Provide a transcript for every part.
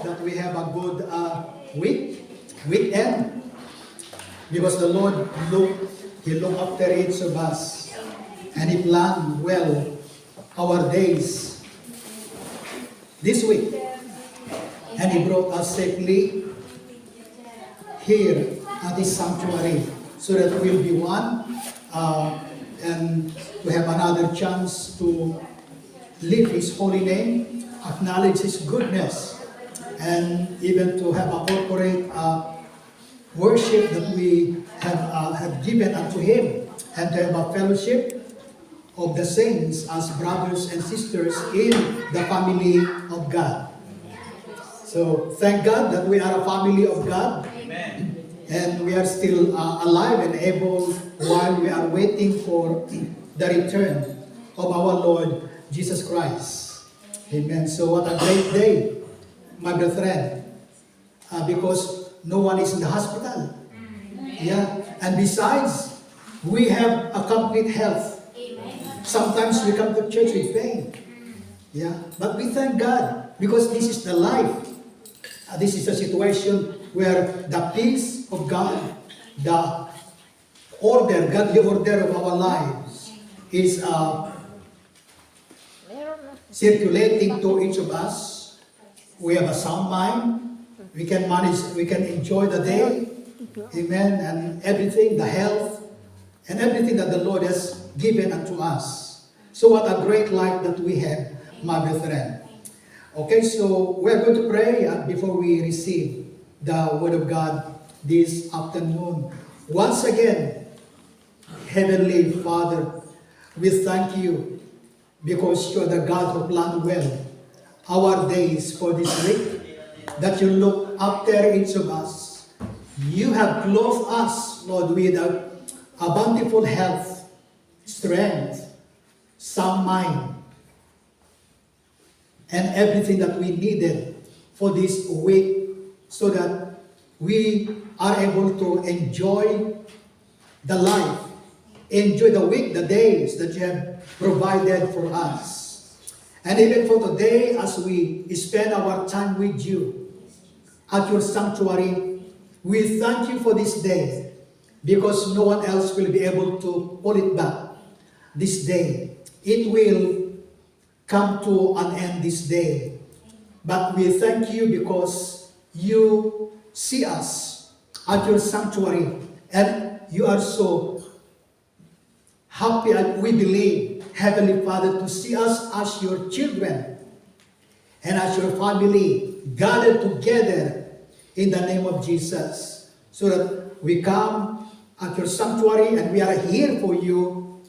that we have a good weekend, because the Lord He looked after each of us, and He planned well our days this week, and He brought us safely here at this sanctuary, so that we'll be one, and we have another chance to live His holy name, acknowledge His goodness, and even to have a corporate worship that we have given unto Him, and to have a fellowship of the saints as brothers and sisters in the family of God. So thank God that we are a family of God. Amen. And we are still alive and able while we are waiting for the return of our Lord Jesus Christ. Amen. So what a great day, my brethren, because no one is in the hospital. Yeah. And besides, we have a complete health. Sometimes we come to church with pain. Yeah. But we thank God because this is the life. This is a situation where the peace of God, the order, godly order of our lives is circulating to each of us. We have a sound mind. We can manage, we can enjoy the day. Amen. And everything, the health, and everything that the Lord has given unto us. So what a great life that we have, my brethren. Okay, so we're going to pray before we receive the Word of God this afternoon. Once again, Heavenly Father, we thank you because you're the God who planned well our days for this week, that you look after each of us. You have clothed us, Lord, with a bountiful health, strength, sound mind, and everything that we needed for this week, so that we are able to enjoy the life, enjoy the week, the days that you have provided for us. And even for today, as we spend our time with you at your sanctuary, we thank you for this day, because no one else will be able to pull it back this day. It will come to an end this day. But we thank you because you see us at your sanctuary, and you are so happy, and we believe, Heavenly Father, to see us as your children and as your family gathered together in the name of Jesus, so that we come at your sanctuary and we are here for you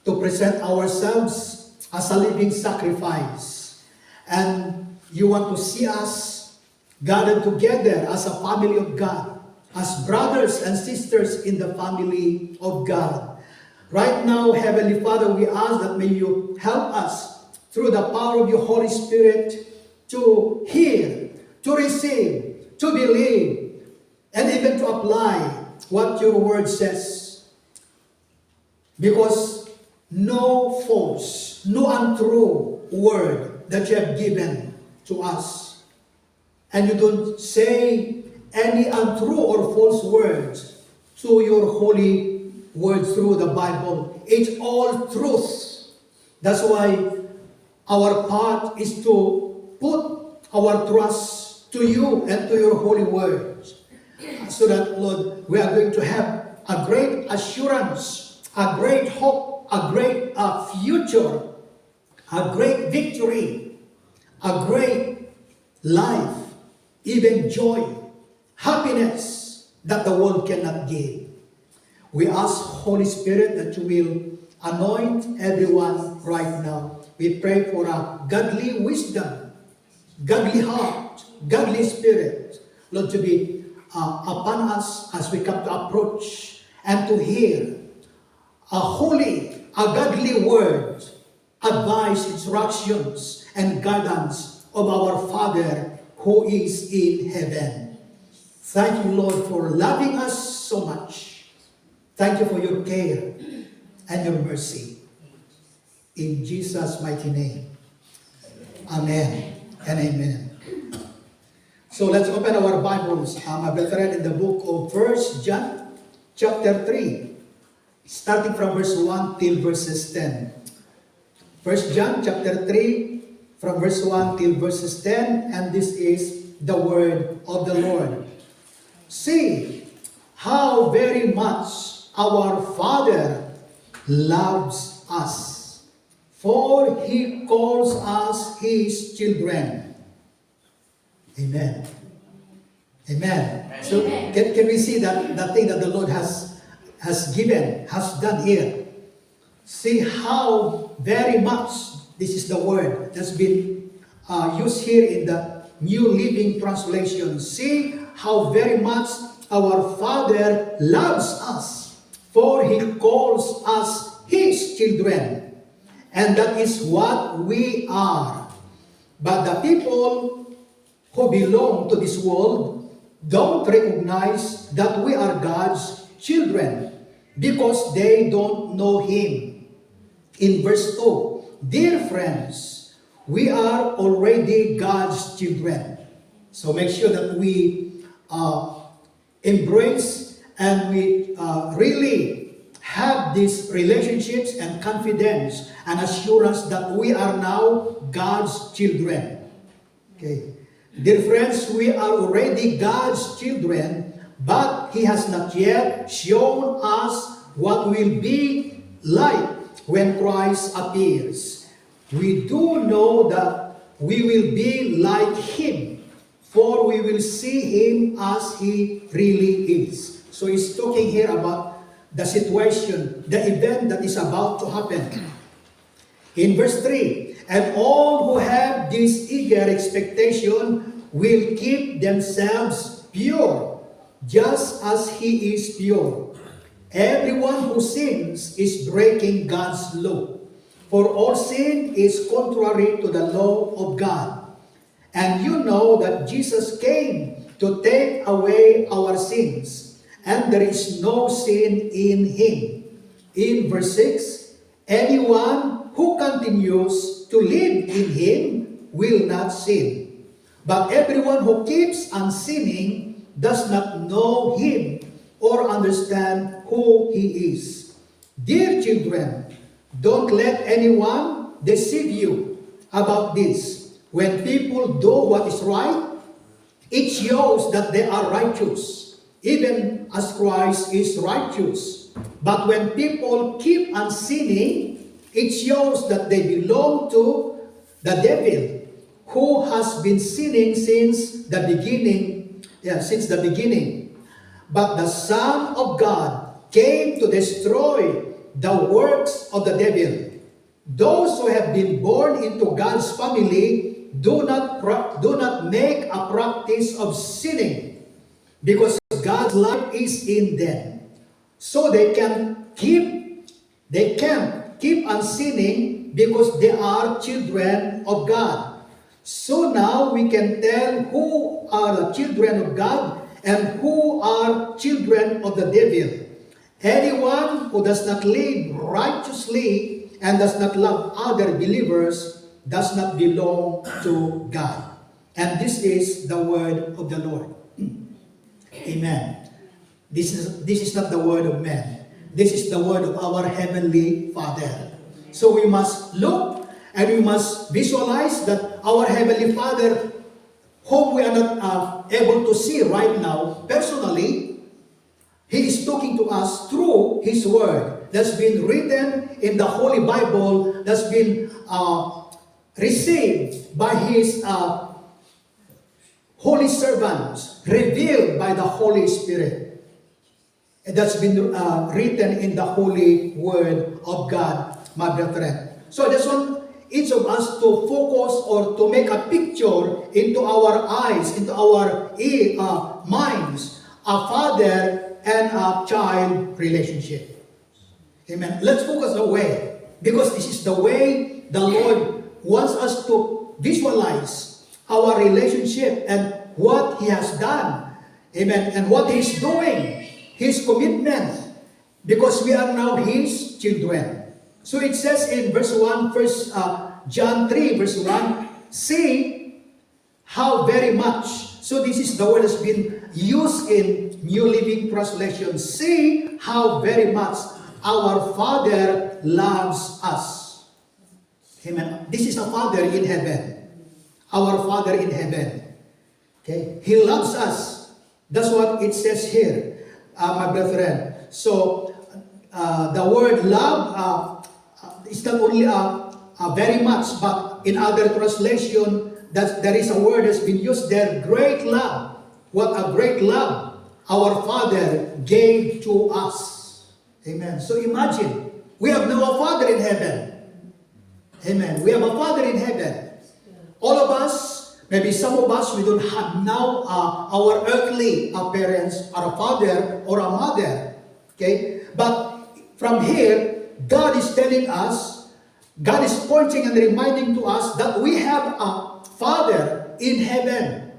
to present ourselves as a living sacrifice. And you want to see us gathered together as a family of God, as brothers and sisters in the family of God. Right now, Heavenly Father, we ask that may you help us through the power of your Holy Spirit to hear, to receive, to believe, and even to apply what your word says. Because no false, no untrue word that you have given to us, and you don't say any untrue or false words to your holy word through the Bible. It's all truth. That's why our part is to put our trust to you and to your holy words, so that, Lord, we are going to have a great assurance, a great hope, a great future, a great victory, a great life, even joy, happiness that the world cannot give. We ask, Holy Spirit, that you will anoint everyone right now. We pray for a godly wisdom, godly heart, godly spirit, Lord, to be upon us as we come to approach and to hear a holy, a godly word, advice, instructions, and guidance of our Father who is in heaven. Thank you, Lord, for loving us so much. Thank you for your care and your mercy. In Jesus' mighty name. Amen and amen. So let's open our Bibles, my brethren, in the book of 1 John, chapter 3, starting from verse 1 till verses 10. 1 John, chapter 3, from verse 1 till verses 10, and this is the word of the Lord. See how very much our Father loves us, for He calls us His children. Amen. Amen. So can we see that thing that the Lord has done here? See how very much, this is the word that's been used here in the New Living Translation. See how very much our Father loves us, for He calls us His children. And that is what we are. But the people who belong to this world don't recognize that we are God's children because they don't know Him. In verse 2, dear friends, we are already God's children. So make sure that we embrace and we really have these relationships and confidence and assurance that we are now God's children. Okay. Dear friends, we are already God's children, but He has not yet shown us what will be like when Christ appears. We do know that we will be like Him, for we will see Him as He really is. So He's talking here about the situation, the event that is about to happen. In verse 3, and all who have this eager expectation will keep themselves pure, just as He is pure. Everyone who sins is breaking God's law, for all sin is contrary to the law of God. And you know that Jesus came to take away our sins, and there is no sin in Him. In verse 6, anyone who continues to live in Him will not sin. But everyone who keeps on sinning does not know Him or understand who He is. Dear children, don't let anyone deceive you about this. When people do what is right, it shows that they are righteous, even as Christ is righteous. But when people keep on sinning, it shows that they belong to the devil, who has been sinning since the beginning. But the Son of God came to destroy the works of the devil. Those who have been born into God's family do not make a practice of sinning, because God's life is in them. So they can't keep on sinning because they are children of God. So now we can tell who are the children of God and who are children of the devil. Anyone who does not live righteously and does not love other believers does not belong to God. And this is the word of the Lord. Amen. This is not the word of man. This is the word of our Heavenly Father. So we must look and we must visualize that our Heavenly Father, whom we are not able to see right now personally, He is talking to us through His Word that's been written in the Holy Bible, that's been received by His holy servants, revealed by the Holy Spirit. And that's been written in the Holy Word of God, my brethren. So I just want each of us to focus or to make a picture into our eyes, into our minds, a father and a child relationship. Amen. Let's focus the way, because this is the way the Lord wants us to visualize our relationship and what He has done. Amen. And what He's doing, His commitment, because we are now His children. So it says in verse 1, John 3, verse 1, see how very much. So this is the word that's been used in New Living Translation. See how very much our Father loves us. Amen. This is a Father in heaven. Our Father in heaven. Okay? He loves us. That's what it says here, my brethren. So, the word love is not only very much, but in other translation, that there is a word that's been used there, great love. What a great love our Father gave to us. Amen. So imagine, we have now a Father in heaven. Amen. We have a Father in heaven. All of us, maybe some of us, we don't have now our earthly parents, or a father or a mother. Okay? But from here, God is telling us, God is pointing and reminding to us that we have a Father in heaven.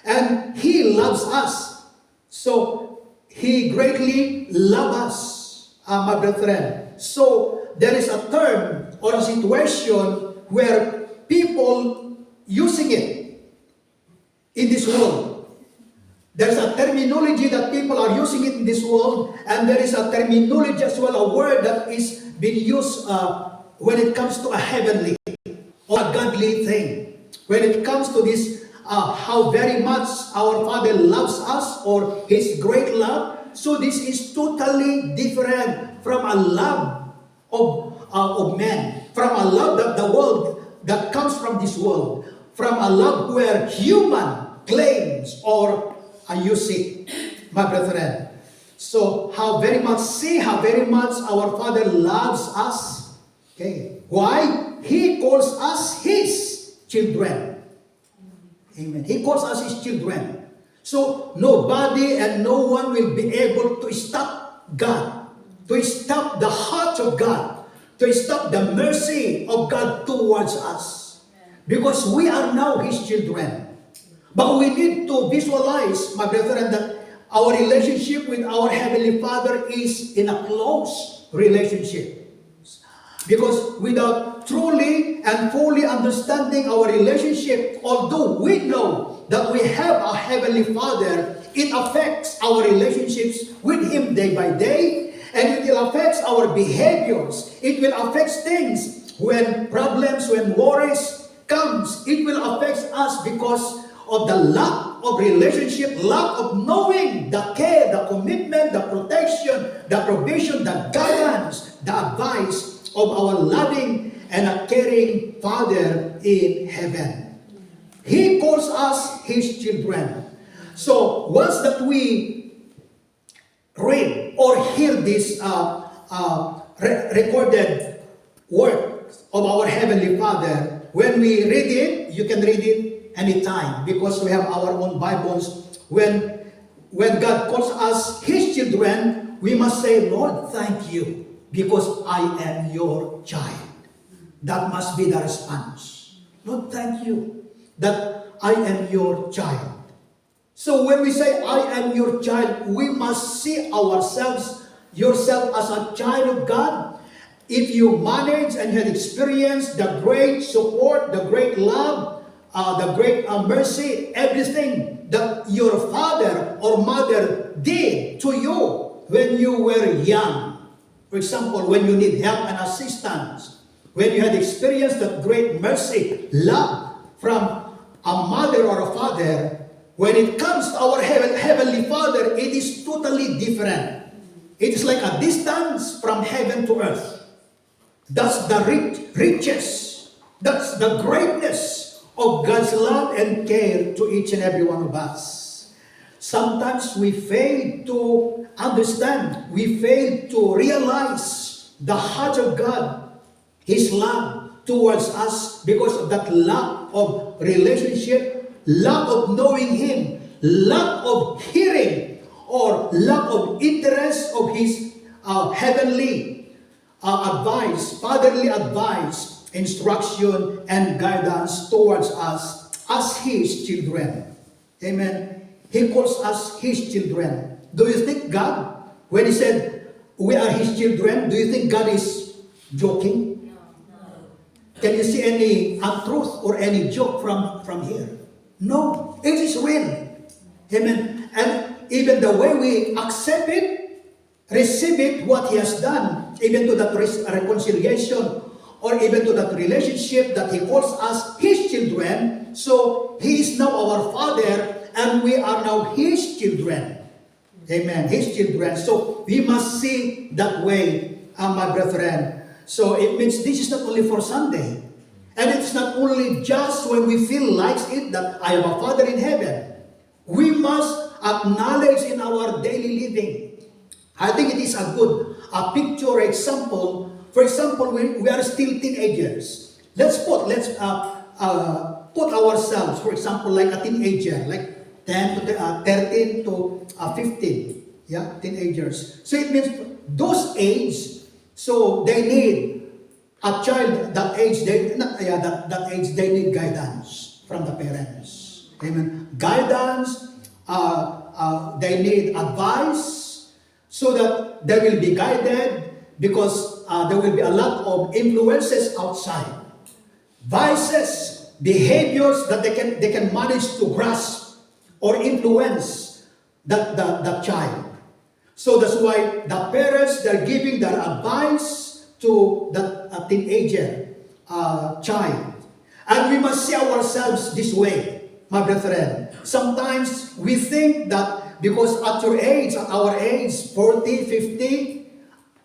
And He loves us. So, He greatly loves us, my brethren. So, there is a term or a situation where people using it in this world. There's a terminology that people are using it in this world, and there is a terminology as well, a word that is being used when it comes to a heavenly or a godly thing. When it comes to this, how very much our Father loves us, or His great love. So this is totally different from a love of men, from a love that the world, that comes from this world, from a love where human claims or use it, my brethren. So how very much our Father loves us. Okay, why? He calls us His children. Amen. He calls us His children. So nobody and no one will be able to stop God, to stop the heart of God, to stop the mercy of God towards us. Because we are now His children. But we need to visualize, my brethren, that our relationship with our Heavenly Father is in a close relationship. Because without truly and fully understanding our relationship, although we know that we have a Heavenly Father, it affects our relationships with Him day by day, and it will affect our behaviors. It will affect things when problems, when worries comes. It will affect us because of the lack of relationship, lack of knowing the care, the commitment, the protection, the provision, the guidance, the advice of our loving and a caring Father in heaven. He calls us His children. So once that we read or hear this recorded word of our Heavenly Father, when we read it, you can read it anytime because we have our own Bibles. When God calls us His children, we must say, Lord, thank you, because I am your child. That must be the response. Lord, thank you that I am your child. So when we say, I am your child, we must see yourself as a child of God. If you manage and you have experienced the great support, the great love, the great mercy, everything that your father or mother did to you when you were young. For example, when you need help and assistance, when you had experienced that great mercy, love from a mother or a father, when it comes to our Heavenly Father, it is totally different. It is like a distance from heaven to earth. That's the riches, that's the greatness of God's love and care to each and every one of us. Sometimes we fail to understand, we fail to realize the heart of God, His love towards us because of that lack of relationship, lack of knowing Him, lack of hearing, or lack of interest of His heavenly advice, fatherly advice, instruction, and guidance towards us as His children. Amen. He calls us His children. Do you think God, when He said, we are His children, do you think God is joking? No. Can you see any untruth or any joke from here? No, it is real. Amen. And even the way we accept it, receive it, what He has done, even to that reconciliation, or even to that relationship that He calls us His children. So He is now our Father, and we are now His children. Amen. His children. So we must see that way, my brethren. So it means this is not only for Sunday. And it's not only just when we feel like it that I have a Father in heaven. We must acknowledge in our daily living. I think it is a good picture example. For example, we are still teenagers. Let's put ourselves, for example, like a teenager, like 13 to 15. Yeah, teenagers. So it means those age, so they need a child that age, that age they need guidance from the parents. Amen. Guidance, they need advice so that they will be guided, because there will be a lot of influences outside. Vices, behaviors that they can manage to grasp or influence that child. So that's why the parents, they're giving their advice to that teenager child. And we must see ourselves this way, my brethren. Sometimes we think that because at your age, at our age, 40, 50,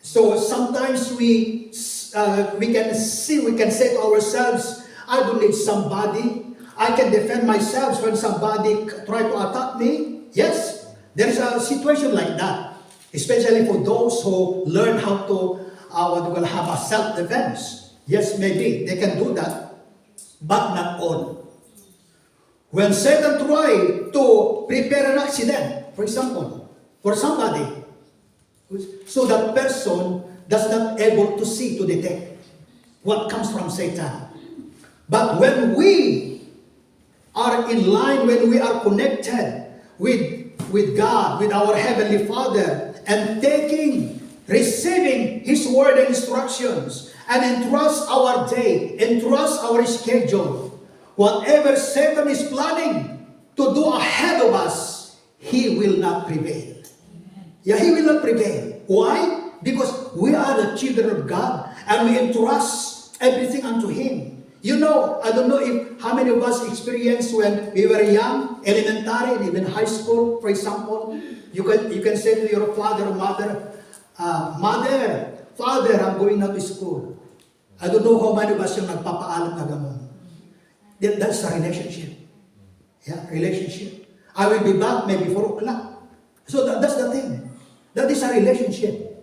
so sometimes we can say to ourselves, I don't need somebody. I can defend myself when somebody try to attack me. Yes, there is a situation like that. Especially for those who learn how to have a self-defense. Yes, maybe they can do that, but not all. When Satan tried to prepare an accident, for example, for somebody, so that person does not able to see, to detect what comes from Satan. But when we are in line, when we are connected with God, with our Heavenly Father, and receiving His word and instructions, and entrust our day, entrust our schedule, whatever Satan is planning to do ahead of us, he will not prevail. Yeah, he will not prevail. Why? Because we are the children of God, and we entrust everything unto Him. You know, I don't know how many of us experienced when we were young, elementary, and even high school, for example. You can say to your father or mother, Mother, Father, I'm going now to school. I don't know how many of us yung nagpapaalam na gamon. That's a relationship. Yeah, relationship. I will be back maybe 4 o'clock. So that's the thing. That is a relationship,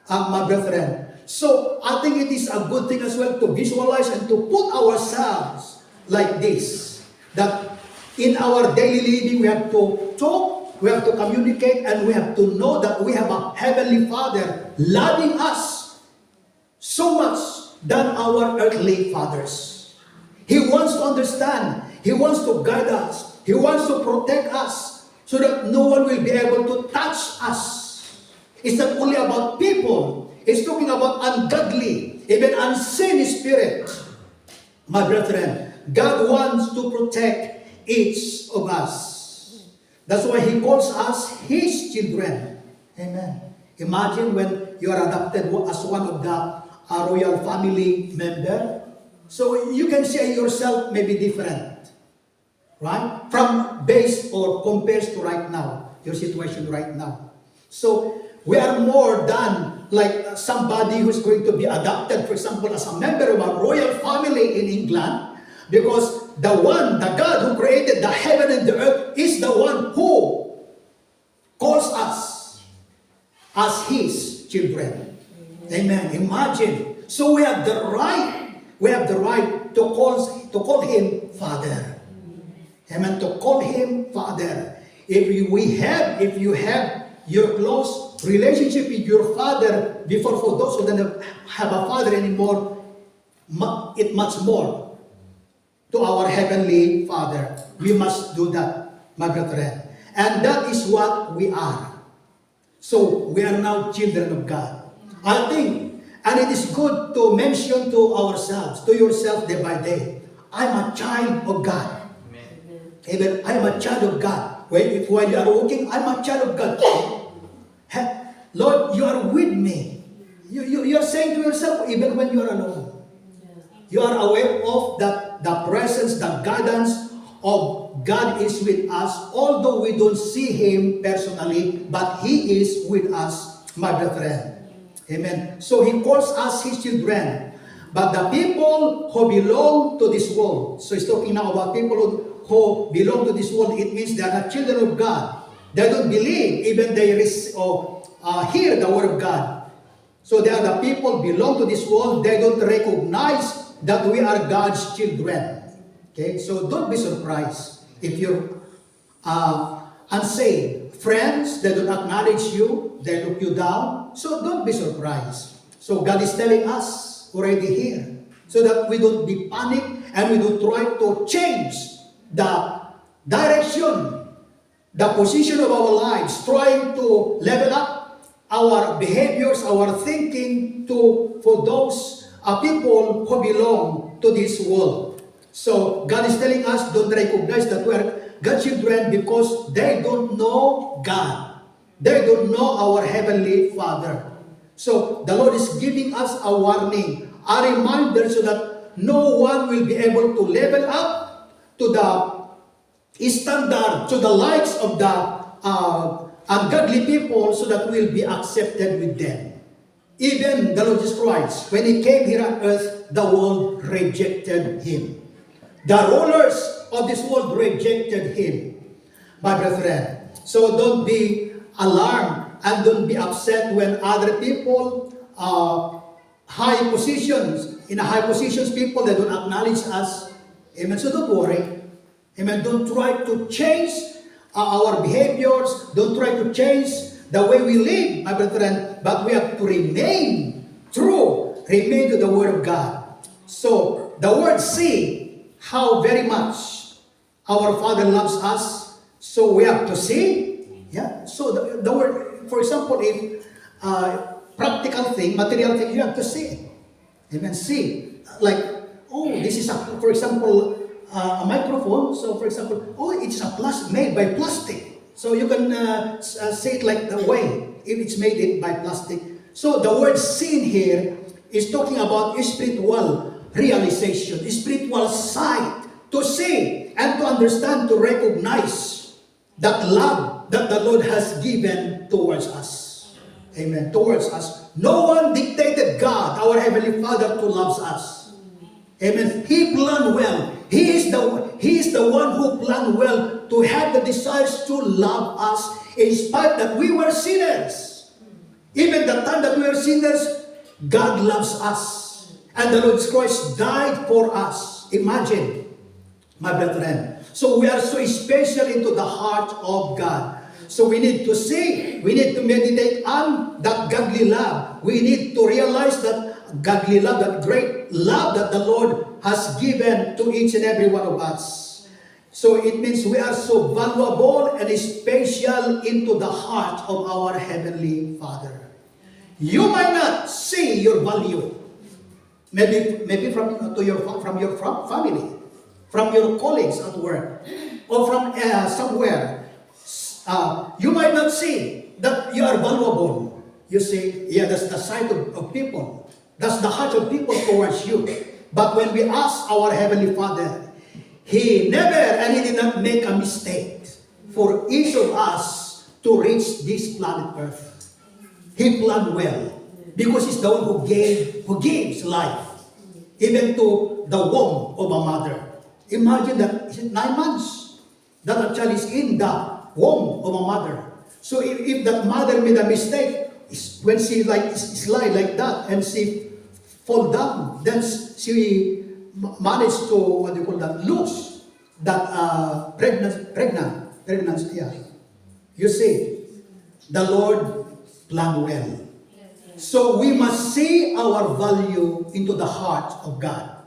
my brethren. So I think it is a good thing as well to visualize and to put ourselves like this. That in our daily living we have to talk, we have to communicate, and we have to know that we have a Heavenly Father loving us so much than our earthly fathers. He wants to understand. He wants to guide us. He wants to protect us so that no one will be able to touch us. It's not only about people. It's talking about ungodly, even unseen spirit. My brethren, God wants to protect each of us. That's why He calls us His children. Amen. Imagine when you are adopted as one of the royal family member. So you can say yourself maybe different. Right? From base or compares to right now, your situation right now. So we are more than like somebody who's going to be adopted, for example, as a member of a royal family in England, because the God who created the heaven and the earth is the one who calls us as His children. Amen. Imagine. So we have the right to call Him Father. Amen. To call Him Father. If you have your close relationship with your father before, for those who don't have a father anymore, it much more to our Heavenly Father. We must do that, my brethren. And that is what we are. So we are now children of God. I think, and it is good to mention to ourselves, to yourself day by day, I'm a child of God. Amen. I'm a child of God. While you are walking, I'm a child of God. Lord, you are with me. You are saying to yourself, even when you are alone, you are aware of that the presence, the guidance of God is with us, although we don't see Him personally, but He is with us, my brethren. Amen. So He calls us His children. But the people who belong to this world, so He's talking now about people who belong to this world, it means they are not children of God. They don't believe, even they hear the word of God. So they are the people belong to this world, they don't recognize that we are God's children. Okay, so don't be surprised if you're unsaved. Friends, they don't acknowledge you, they look you down. So don't be surprised. So God is telling us already here, so that we don't be panicked and we don't try to change the direction, the position of our lives, trying to level up our behaviors, our thinking for those people who belong to this world. So God is telling us, don't recognize that we are God's children because they don't know God. They don't know our Heavenly Father. So the Lord is giving us a warning, a reminder, so that no one will be able to level up to the standard, to the likes of the ungodly people, so that we'll be accepted with them. Even the Lord Jesus Christ, when He came here on earth, the world rejected Him. The rulers of this world rejected Him, my brethren. So don't be alarmed and don't be upset when other people, high positions, in high positions, people that don't acknowledge us. Amen. So don't worry. Amen. Don't try to change our behaviors. Don't try to change the way we live, my brethren. But we have to remain true, remain to the Word of God. So the Word see how very much our Father loves us. So we have to see. Yeah. So the Word, for example, if practical thing, material thing, you have to see. Amen. See, like, oh, this is for example, a microphone. So, for example, oh, it's made by plastic. So you can say it like the way if it's made by plastic. So the word "seen" here is talking about spiritual realization, spiritual sight, to see and to understand, to recognize that love that the Lord has given towards us. Amen. Towards us. No one dictated God, our Heavenly Father, to love us. Amen. He planned well. He is the one who planned well to have the desires to love us in spite that we were sinners. Even the time that we were sinners, God loves us. And the Lord Christ died for us. Imagine, my brethren. So we are so special into the heart of God. So we need to see, we need to meditate on that godly love. We need to realize that godly love, that great love that the Lord has given to each and every one of us. So it means we are so valuable and special into the heart of our Heavenly Father. You might not see your value. Maybe from your family, from your colleagues at work, or from somewhere. You might not see that you are valuable. You see, yeah, that's the sight of people. That's the heart of people towards you. But when we ask our Heavenly Father, He never and He did not make a mistake for each of us to reach this planet Earth. He planned well because He's the one who gives life, even to the womb of a mother. Imagine that, is it 9 months that a child is in the womb of a mother. So if that mother made a mistake, when she slide like that and she fall down, then she managed to lose that pregnancy. Yeah. You see, the Lord planned well. So we must see our value into the heart of God.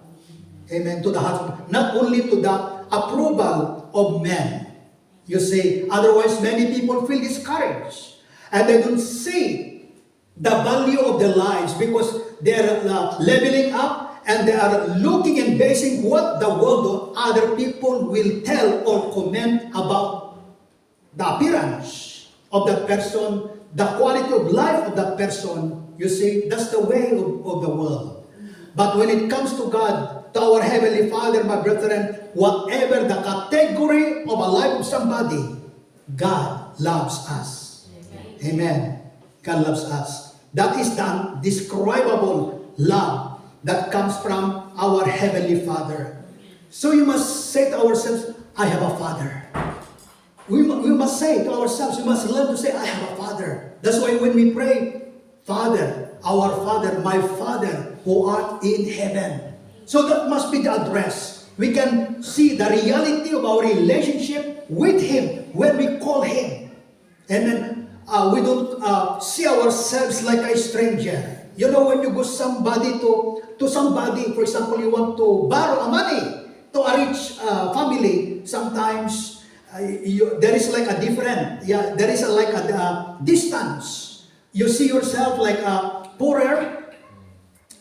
Amen. To the heart, not only to the approval of men. You see, otherwise many people feel discouraged and they don't see the value of their lives because they're leveling up and they are looking and basing what the world or other people will tell or comment about the appearance of that person, the quality of life of that person. You see, that's the way of the world. But when it comes to God, to our Heavenly Father, my brethren, whatever the category of a life of somebody, God loves us. Amen. God loves us. That is the indescribable love that comes from our Heavenly Father. So you must say to ourselves, I have a Father. We must say to ourselves, we must learn to say, I have a Father. That's why when we pray, Father, our Father, my Father, who art in heaven. So that must be the address. We can see the reality of our relationship with Him when we call Him. And then we don't see ourselves like a stranger. You know, when you go to somebody, for example, you want to borrow money to a rich family, sometimes there is like a different, there is like a distance. You see yourself like a poorer,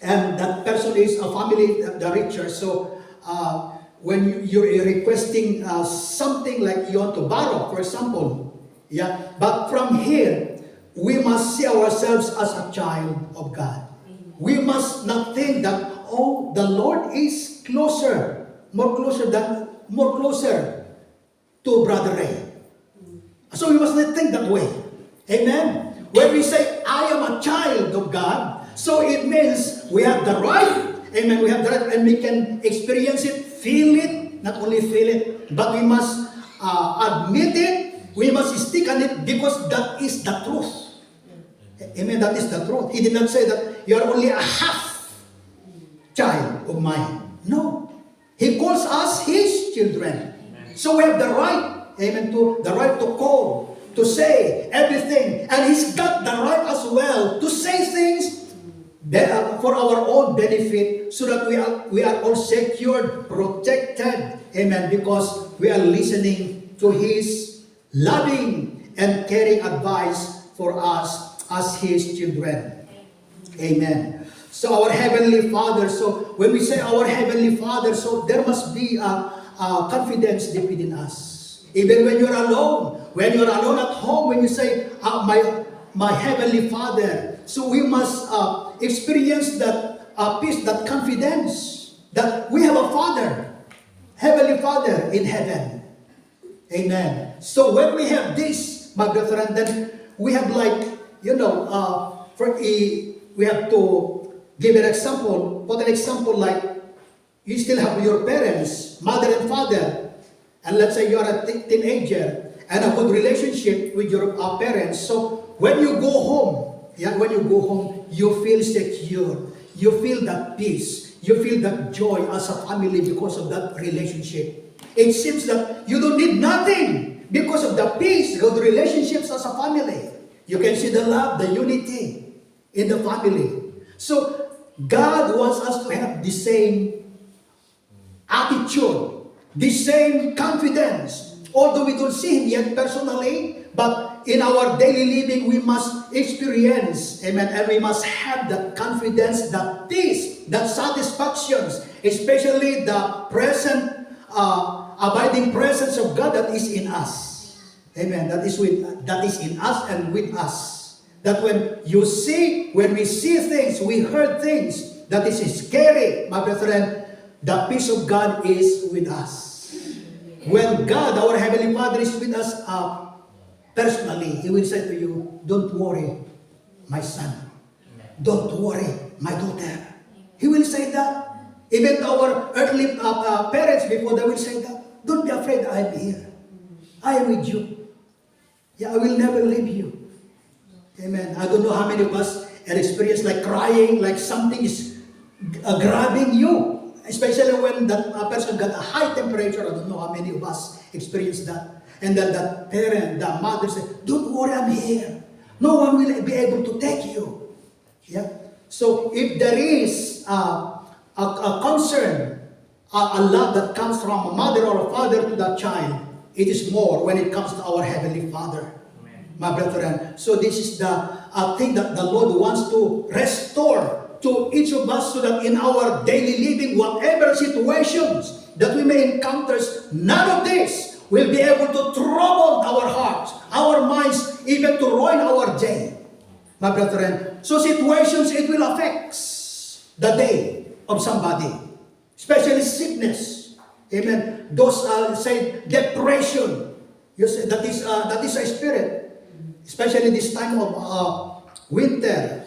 and that person is a family, the richer. So when you're requesting something like you want to borrow, for example, but from here, we must see ourselves as a child of God. We must not think that, oh, the Lord is closer, more closer to Brother Ray. So we must not think that way. Amen. When we say, I am a child of God, so it means we have the right, amen, we have the right, and we can experience it, feel it, not only feel it, but we must admit it, we must stick on it, because that is the truth. Amen, that is the truth. He did not say that you are only a half child of mine. No. He calls us His children. So we have the right, amen, the right to call, to say everything. And He's got the right as well to say things for our own benefit, so that we are all secured, protected. Amen. Because we are listening to His loving and caring advice for us as His children. Amen. So our Heavenly Father, so when we say our Heavenly Father, so there must be a confidence deep within us. Even when you're alone at home, when you say, my Heavenly Father, so we must experience that peace, that confidence, that we have a Father, Heavenly Father in heaven. Amen. So when we have this, my brethren, then we have like, we have to give an example, put an example like, you still have your parents, mother and father, and let's say you are a teenager, and a good relationship with your parents. So when you go home, you feel secure, you feel that peace, you feel that joy as a family because of that relationship. It seems that you don't need nothing because of the peace, good relationships as a family. You can see the love, the unity in the family. So God wants us to have the same attitude, the same confidence. Although we don't see Him yet personally, but in our daily living, we must experience, amen, and we must have that confidence, that peace, that satisfactions, especially the present, abiding presence of God that is in us. Amen. That is in us and with us. That when we see things, we heard things that is scary, my brethren, the peace of God is with us. When God, our Heavenly Father, is with us personally, He will say to you, don't worry, my son. Don't worry, my daughter. He will say that. Even our earthly parents before, they will say that. Don't be afraid, I am here. I am with you. I will never leave you. Amen. I don't know how many of us have experienced like crying, like something is grabbing you. Especially when that person got a high temperature. I don't know how many of us experienced that. And then that parent, that mother said, don't worry, I'm here. No one will be able to take you. So if there is a concern, a love that comes from a mother or a father to that child, it is more when it comes to our Heavenly Father. Amen. My brethren. So this is the thing that the Lord wants to restore to each of us so that in our daily living, whatever situations that we may encounter, none of this will be able to trouble our hearts, our minds, even to ruin our day. My brethren, so situations, it will affect the day of somebody, especially sickness. Amen. Those say depression. You say that is a spirit, especially this time of winter.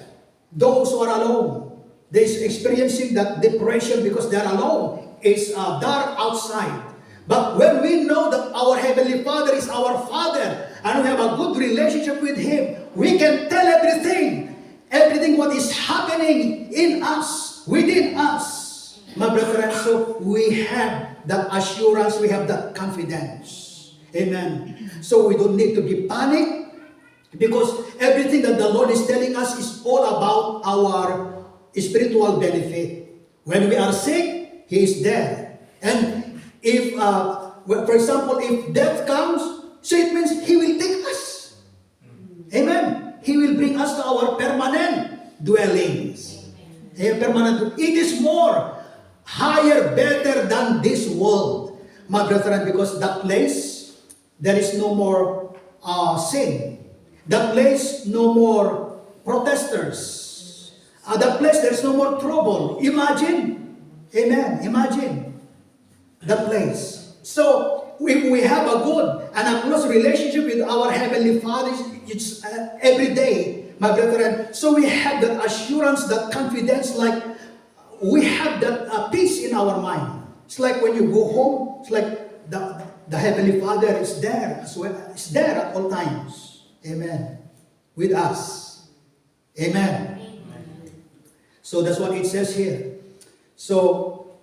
Those who are alone, they are experiencing that depression because they are alone. It's dark outside. But when we know that our Heavenly Father is our Father, and we have a good relationship with Him, we can tell everything what is happening in us, within us. My brethren, so we have that assurance, we have that confidence. Amen. So we don't need to be panicked, because everything that the Lord is telling us is all about our spiritual benefit. When we are sick, He is there. And if, for example, if death comes, so it means He will take us. Amen. He will bring us to our permanent dwellings. Permanent. It is more higher, better than this world, my brethren, because that place, there is no more sin. That place, no more protesters. That place, there is no more trouble. Imagine. Amen. Imagine that place. So, if we have a good and a close relationship with our Heavenly Father, it's every day, my brethren. So we have that assurance, that confidence, like we have that peace in our mind. It's like when you go home, it's like the Heavenly Father is there as well. It's there at all times. Amen. With us. Amen. So that's what it says here. So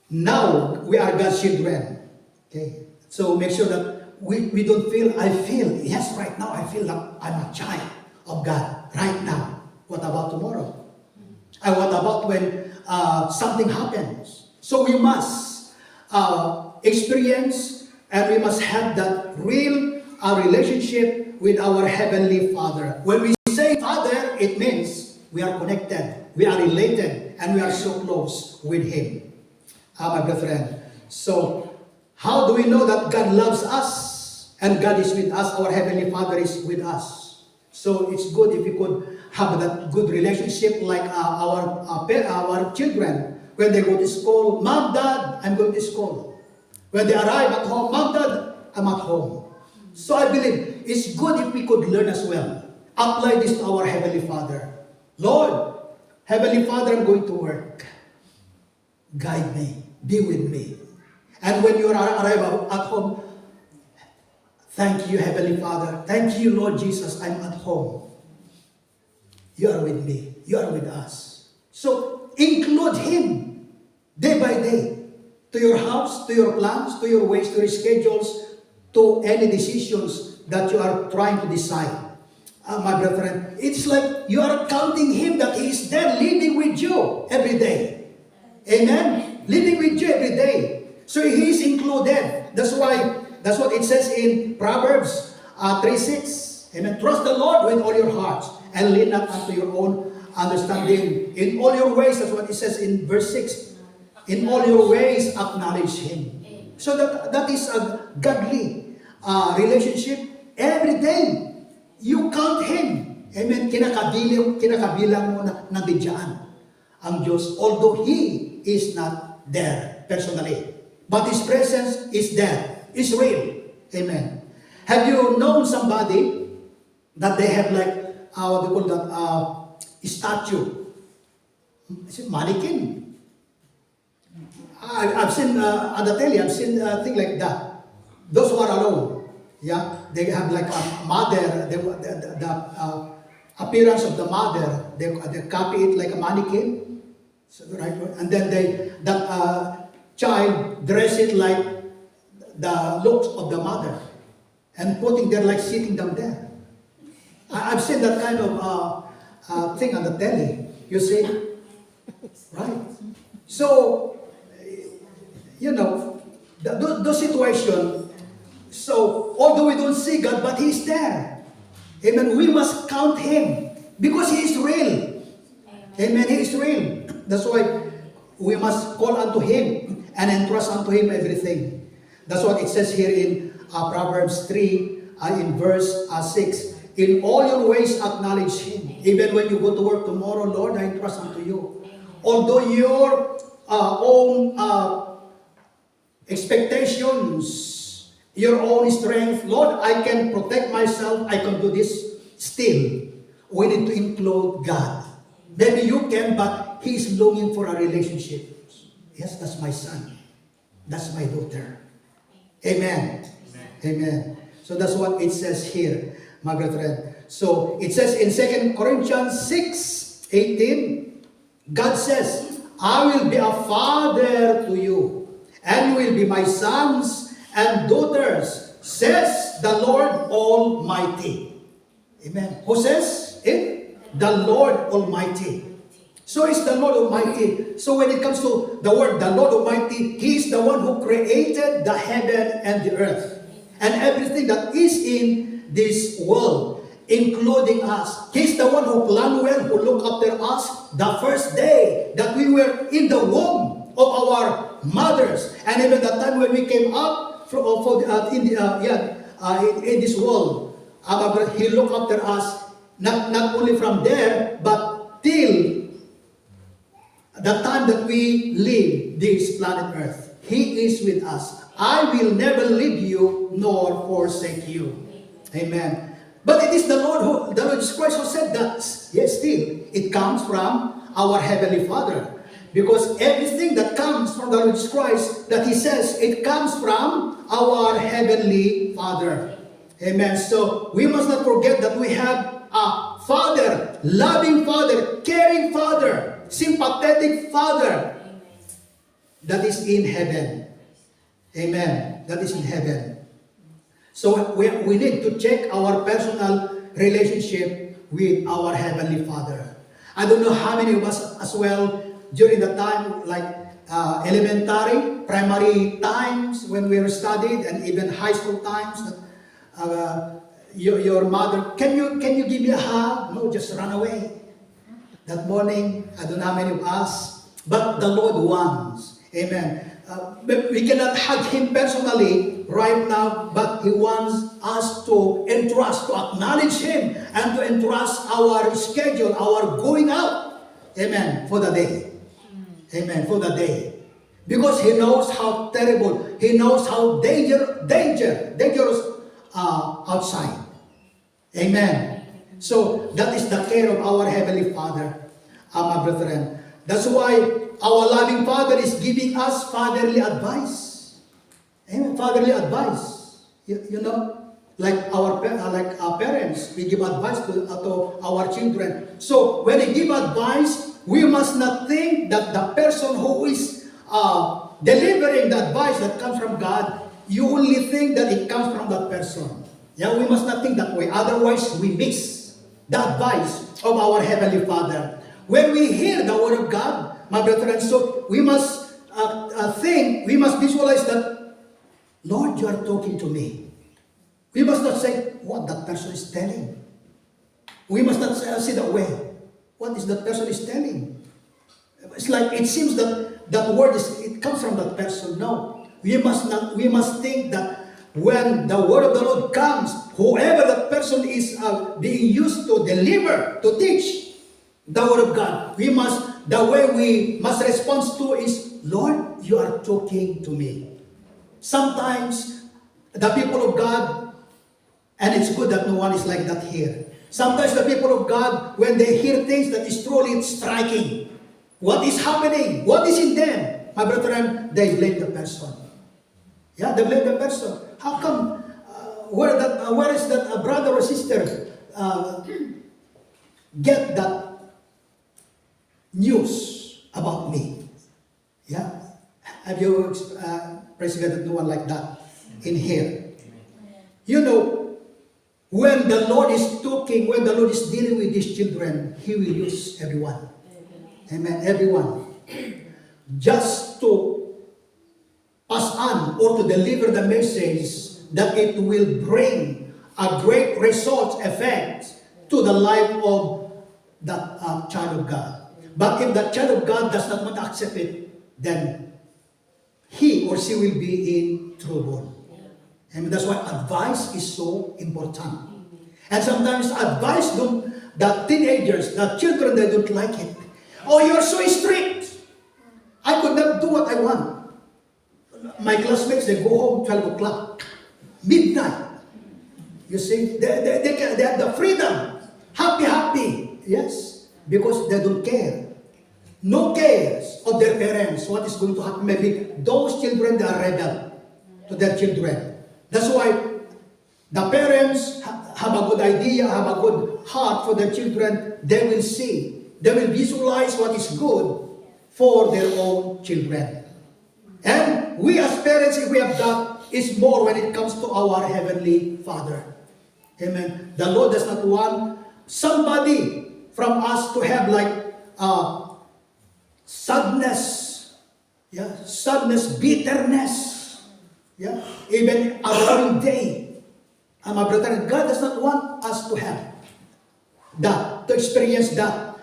now we are God's children. Okay. So make sure that we don't feel, yes, right now I feel like I'm a child of God right now. What about tomorrow? And what about when something happens? So we must experience, and we must have that real relationship with our Heavenly Father. When we say Father, it means we are connected, we are related, and we are so close with Him. My brethren. So, how do we know that God loves us and God is with us? Our Heavenly Father is with us. So, it's good if we could have that good relationship like our children. When they go to school, Mom, Dad, I'm going to school. When they arrive at home, Mom, Dad, I'm at home. So, I believe it's good if we could learn as well. Apply this to our Heavenly Father. Lord, Heavenly Father, I'm going to work. Guide me. Be with me. And when you arrive at home, thank you, Heavenly Father. Thank you, Lord Jesus, I'm at home. You are with me. You are with us. So, include Him day by day to your house, to your plans, to your ways, to your schedules, to any decisions that you are trying to decide. My brethren, it's like you are counting Him that He is there living with you every day. Amen? Living with you every day. So He is included. That's what it says in Proverbs 3:6. Amen. Trust the Lord with all your hearts and lean not unto your own understanding. In all your ways, that's what it says in verse 6. In all your ways, acknowledge Him. So that is a godly relationship. Every day, you count Him. Amen. Kinakabilang mo na nandiyan ang Diyos. Although He is not there personally, but His presence is there. It's real. Amen. Have you known somebody that they have like, what they call that, statue? Is it mannequin? I've seen on the telly, I've seen things like that. Those who are alone, yeah, they have like a mother, the appearance of the mother, they copy it like a mannequin. So, right, and then that child dress it like the looks of the mother, and putting there like sitting down there. I've seen that kind of thing on the telly. You see, right? So, you know, the situation. So, although we don't see God, but He's there. Amen. We must count Him because He is real. Amen. He is real. That's why we must call unto Him and entrust unto Him everything. That's what it says here in Proverbs 3, in verse 6. In all your ways acknowledge Him. Even when you go to work tomorrow, Lord, I entrust unto you. Although your own expectations, your own strength, Lord, I can protect myself, I can do this. Still, we need to include God. Maybe you can, but He is longing for a relationship. Yes, that's my son. That's my daughter. Amen. Amen. So that's what it says here, my brethren. So it says in 2 Corinthians 6:18, God says, I will be a father to you, and you will be my sons and daughters, says the Lord Almighty. Amen. Who says it? The Lord Almighty. So it's the Lord Almighty. So when it comes to the word, the Lord Almighty, He is the one who created the heaven and the earth. And everything that is in this world, including us. He's the one who planned well, who looked after us the first day that we were in the womb of our mothers. And even the time when we came up in this world, He looked after us, not only from there, but till the time that we leave this planet Earth. He is with us. I will never leave you nor forsake you. Amen. But it is the Lord Jesus Christ who said that. Yes, still, it comes from our Heavenly Father. Because everything that comes from the Lord Jesus Christ, that He says, it comes from our Heavenly Father. Amen. So, we must not forget that we have a Father, loving Father, caring Father, sympathetic Father, that is in heaven. Amen. That is in heaven. So we need to check our personal relationship with our Heavenly Father. I don't know how many of us as well, during the time like elementary, primary times when we were studied, and even high school times, your mother, can you give me a hug? No, just run away. That morning, I don't know how many of us, but the Lord wants. Amen. We cannot hug Him personally right now, but He wants us to entrust, to acknowledge Him, and to entrust our schedule, our going out. Amen. For the day. Amen. For the day. Because He knows how terrible, He knows how dangerous outside. Amen. So that is the care of our Heavenly Father, my brethren. That's why our loving Father is giving us fatherly advice. Amen. Fatherly advice. You know, like our parents, we give advice to our children. So when they give advice, we must not think that the person who is delivering the advice that comes from God, you only think that it comes from that person. Yeah, we must not think that way. Otherwise, we miss the advice of our Heavenly Father. When we hear the Word of God, my brethren, so we must we must visualize that, Lord, you are talking to me. We must not say what that person is telling. We must not say that way. What is that person is telling? It's like it seems that that word it comes from that person. No, we must think that when the word of the Lord comes, whoever that person is being used to deliver, to teach the word of God, the way we must respond to is, Lord, you are talking to me. Sometimes the people of God, and it's good that no one is like that here. Sometimes the people of God, when they hear things that is truly striking, what is happening? What is in them? My brethren, they blame the person. Yeah, they blame the person. How come? Where is that brother or sister get that news about me? Yeah, have you presented no one like that in here? You know, when the Lord is talking, when the Lord is dealing with His children, He will use everyone. Amen. Everyone. Just to pass on or to deliver the message that it will bring a great result effect to the life of that child of God. But if the child of God does not want to accept it, then he or she will be in trouble. And that's why advice is so important. And sometimes advice the teenagers, the children, they don't like it. Oh, you're so strict. I could not do what I want. My classmates, they go home 12 o'clock, midnight. You see, they have the freedom. Happy. Yes, because they don't care. No cares of their parents, what is going to happen. Maybe those children, they are rebel to their children. That's why the parents have a good idea, have a good heart for their children. They will see, they will visualize what is good for their own children. And we as parents, if we have that, is more when it comes to our Heavenly Father. Amen. The Lord does not want somebody from us to have like sadness, sadness, bitterness, even a roaring day. My brother, God does not want us to have that, to experience that.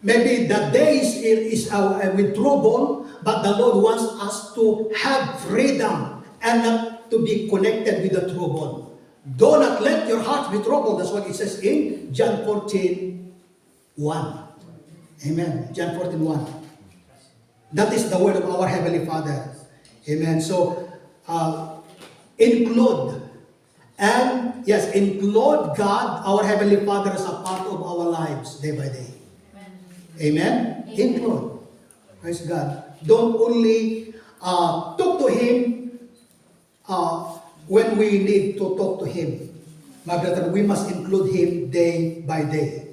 Maybe the days is with trouble, but the Lord wants us to have freedom and not to be connected with the trouble. Do not let your heart be troubled. That's what it says in John 14:1. Amen. John 14:1. That is the word of our Heavenly Father. Amen. So, include God, our Heavenly Father, as a part of our lives day by day. Amen. Include. Praise God. Don't only talk to Him when we need to talk to Him. My brother, we must include Him day by day.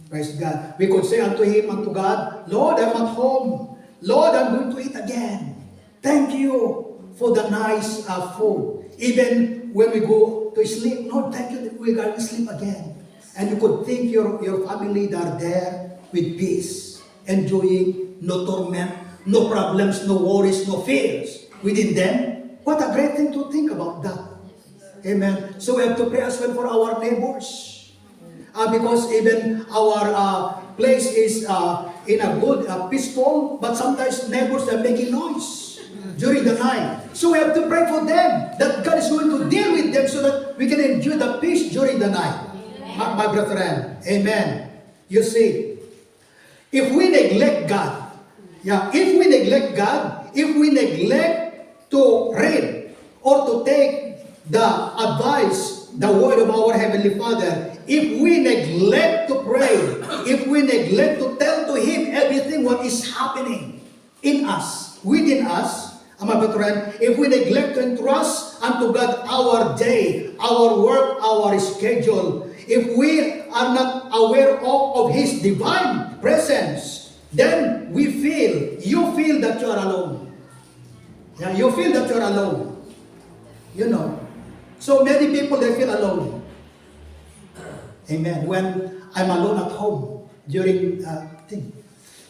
Praise God. We could say unto Him, unto God, Lord, I'm at home. Lord, I'm going to eat again. Thank you for the nice food. Even when we go to sleep, Lord, thank you that we're going to sleep again. And you could think your family that are there with peace, enjoying, no torment, no problems, no worries, no fears within them. What a great thing to think about that. Amen. So we have to pray as well for our neighbors. Because even our place is in a good, peaceful, but sometimes neighbors are making noise during the night. So we have to pray for them, that God is going to deal with them so that we can enjoy the peace during the night. My brethren, amen. You see, if we neglect God, if we neglect to read or to take the advice, the word of our Heavenly Father, if we neglect to pray, if we neglect to tell to Him everything what is happening in us, within us, my brethren, if we neglect to entrust unto God our day, our work, our schedule, if we are not aware of His divine presence, then you feel that you are alone. Yeah, you feel that you are alone. You know. So many people, they feel alone. Amen. When I'm alone at home during,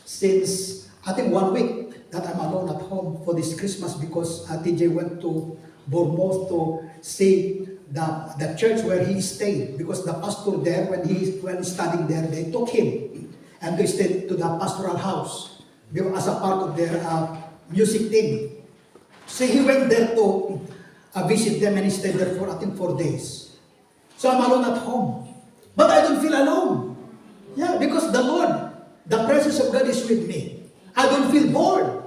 since 1 week that I'm alone at home for this Christmas because TJ went to Bournemouth to see the church where he stayed, because the pastor there, when he's studying there, they took him and they stayed to the pastoral house as a part of their music team. So he went there to visit them and he stayed there for 4 days. So I'm alone at home. But I don't feel alone. Yeah, because the Lord, the presence of God is with me. I don't feel bored.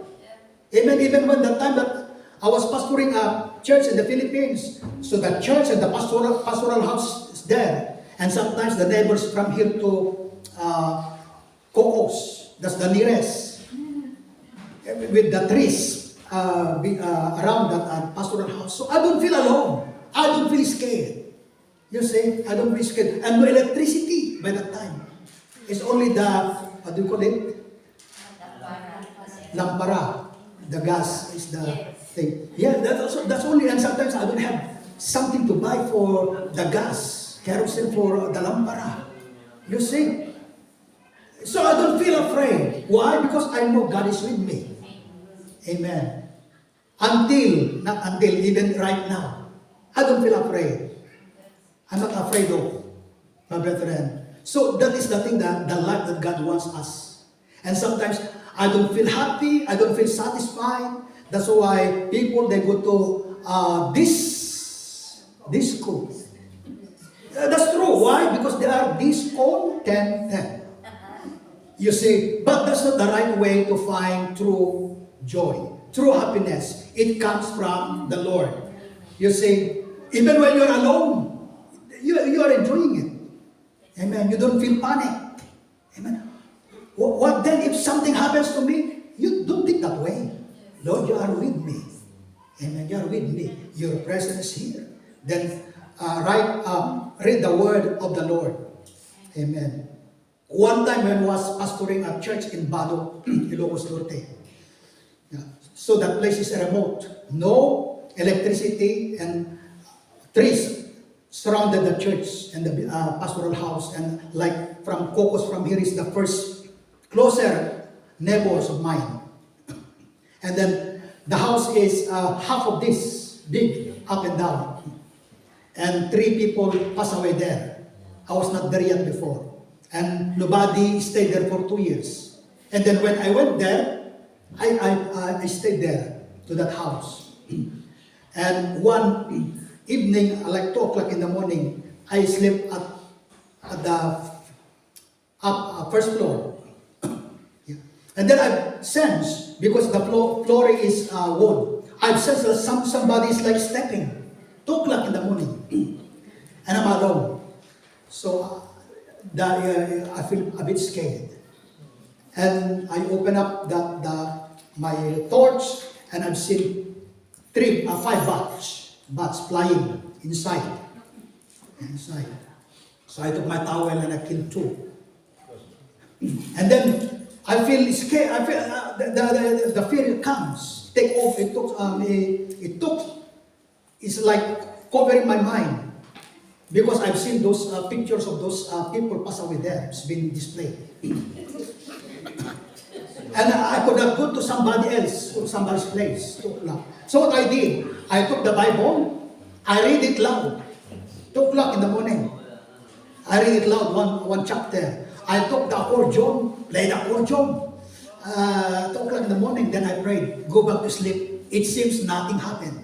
Amen. Even when the time that I was pastoring a church in the Philippines, so the church and the pastoral house is there. And sometimes the neighbors from here to Cocos, that's the nearest, with the trees around that pastoral house. So I don't feel alone. I don't feel scared. You see, I don't feel scared. And no electricity by that time. It's only the, what do you call it? Lampara. The gas is the thing. Yeah, that's only, and sometimes I don't have something to buy for the gas, kerosene for the lampara. You see? So I don't feel afraid. Why? Because I know God is with me. Amen. Not until, even right now, I don't feel afraid. I'm not afraid of my brethren. So that is the thing, that the life that God wants us. And sometimes I don't feel happy, I don't feel satisfied. That's why people, they go to this school. That's true. Why? Because they are discontented. You see, but that's not the right way to find true joy, true happiness. It comes from the Lord. You see, even when you're alone, you are enjoying it. Amen. You don't feel panic. Amen. What then if something happens to me? You don't think that way. Lord, you are with me. Amen. You are with me. Your presence is here. Then read the word of the Lord. Amen. One time when I was pastoring a church in Bado, Ilocos Norte. So that place is remote. No electricity, and trees surrounded the church and the pastoral house. And like from Cocos, from here is the first closer neighbors of mine. And then the house is half of this, big, up and down. And 3 people passed away there. I was not there yet before. And nobody stayed there for 2 years. And then when I went there, I stayed there to that house. And one evening, like 2 o'clock in the morning, I slept at the first floor. Yeah. And then I sensed, because the flooring is wood, I sensed that somebody is like stepping. 2 o'clock in the morning. And I'm alone. So I feel a bit scared. And I open up my torch, and I've seen 5 bats flying inside. So I took my towel and I killed 2. And then I feel scared. I feel the fear comes, take off. It's like covering my mind. Because I've seen those pictures of those people pass away there. It's been displayed. And I could have gone to somebody else, to somebody's place. So what I did, I took the Bible, I read it loud. 2 o'clock in the morning. I read it loud, one chapter. I took the accordion, played the accordion. 2 o'clock in the morning, then I prayed, go back to sleep. It seems nothing happened.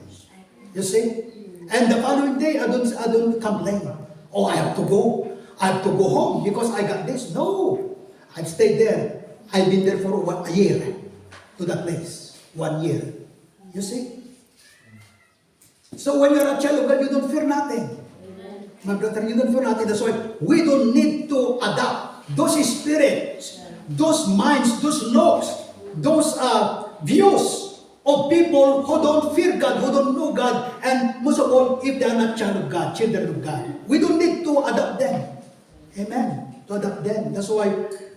You see? And the following day, I don't complain. Oh, I have to go home because I got this. No, I've stayed there. I've been there for a year to that place. 1 year. You see? So when you're a child of God, you don't fear nothing. Amen. My brother, you don't fear nothing. That's why we don't need to adapt those spirits, those minds, those looks, those views of people who don't fear God, who don't know God, and most of all, if they are not child of God, children of God. We don't need to adopt them. Amen. To adopt them. That's why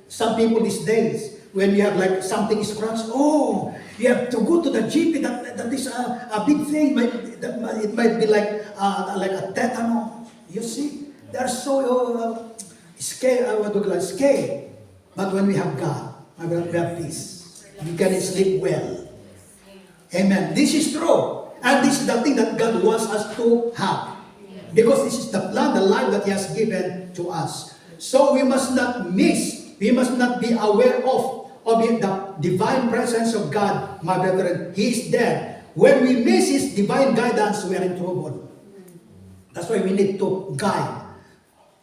some people these days, when you have like something scratched, oh, you have to go to the GP. That is a big thing. It might be like a tetanus. You see, they're so scared. Scared. But when we have God, we have peace. We can sleep well. Amen. This is true. And this is the thing that God wants us to have. Because this is the plan, the life that He has given to us. So we must not miss, we must not be aware of the divine presence of God, my brethren. He is there. When we miss His divine guidance, we are in trouble. That's why we need to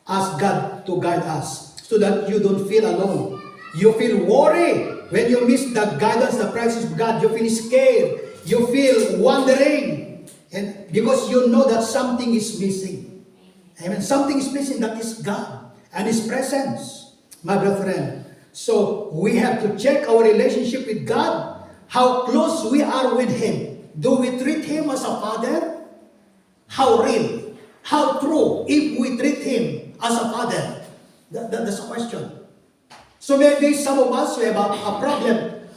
ask God to guide us, so that you don't feel alone. You feel worried. When you miss the guidance, the presence of God, you feel scared. You feel wandering. And because you know that something is missing. Amen. Something is missing, that is God and His presence, my brethren. So we have to check our relationship with God, how close we are with Him. Do we treat Him as a father? How real? How true if we treat Him as a father? That's a question. So maybe some of us, we have a problem,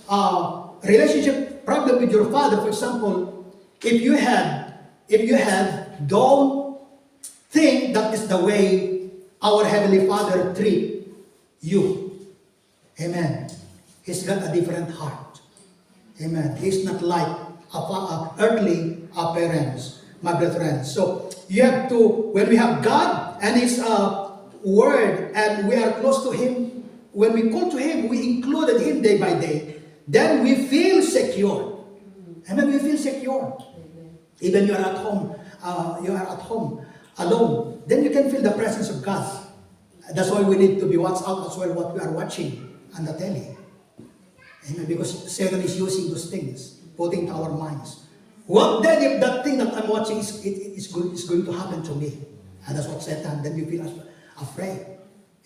relationship problem with your father. For example, if you had, don't think that is the way our Heavenly Father treat you. Amen. He's got a different heart. Amen. He's not like earthly parents, my brethren. So you have to, when we have God and His Word, and we are close to Him, when we call to Him, we included Him day by day, then we feel secure. Amen. We feel secure. Even you are at home alone, then you can feel the presence of God. That's why we need to be watched out as well what we are watching on the telly. Amen. Because Satan is using those things, putting to our minds. What then if that thing that I'm watching is going to happen to me? And that's what Satan, then you feel afraid.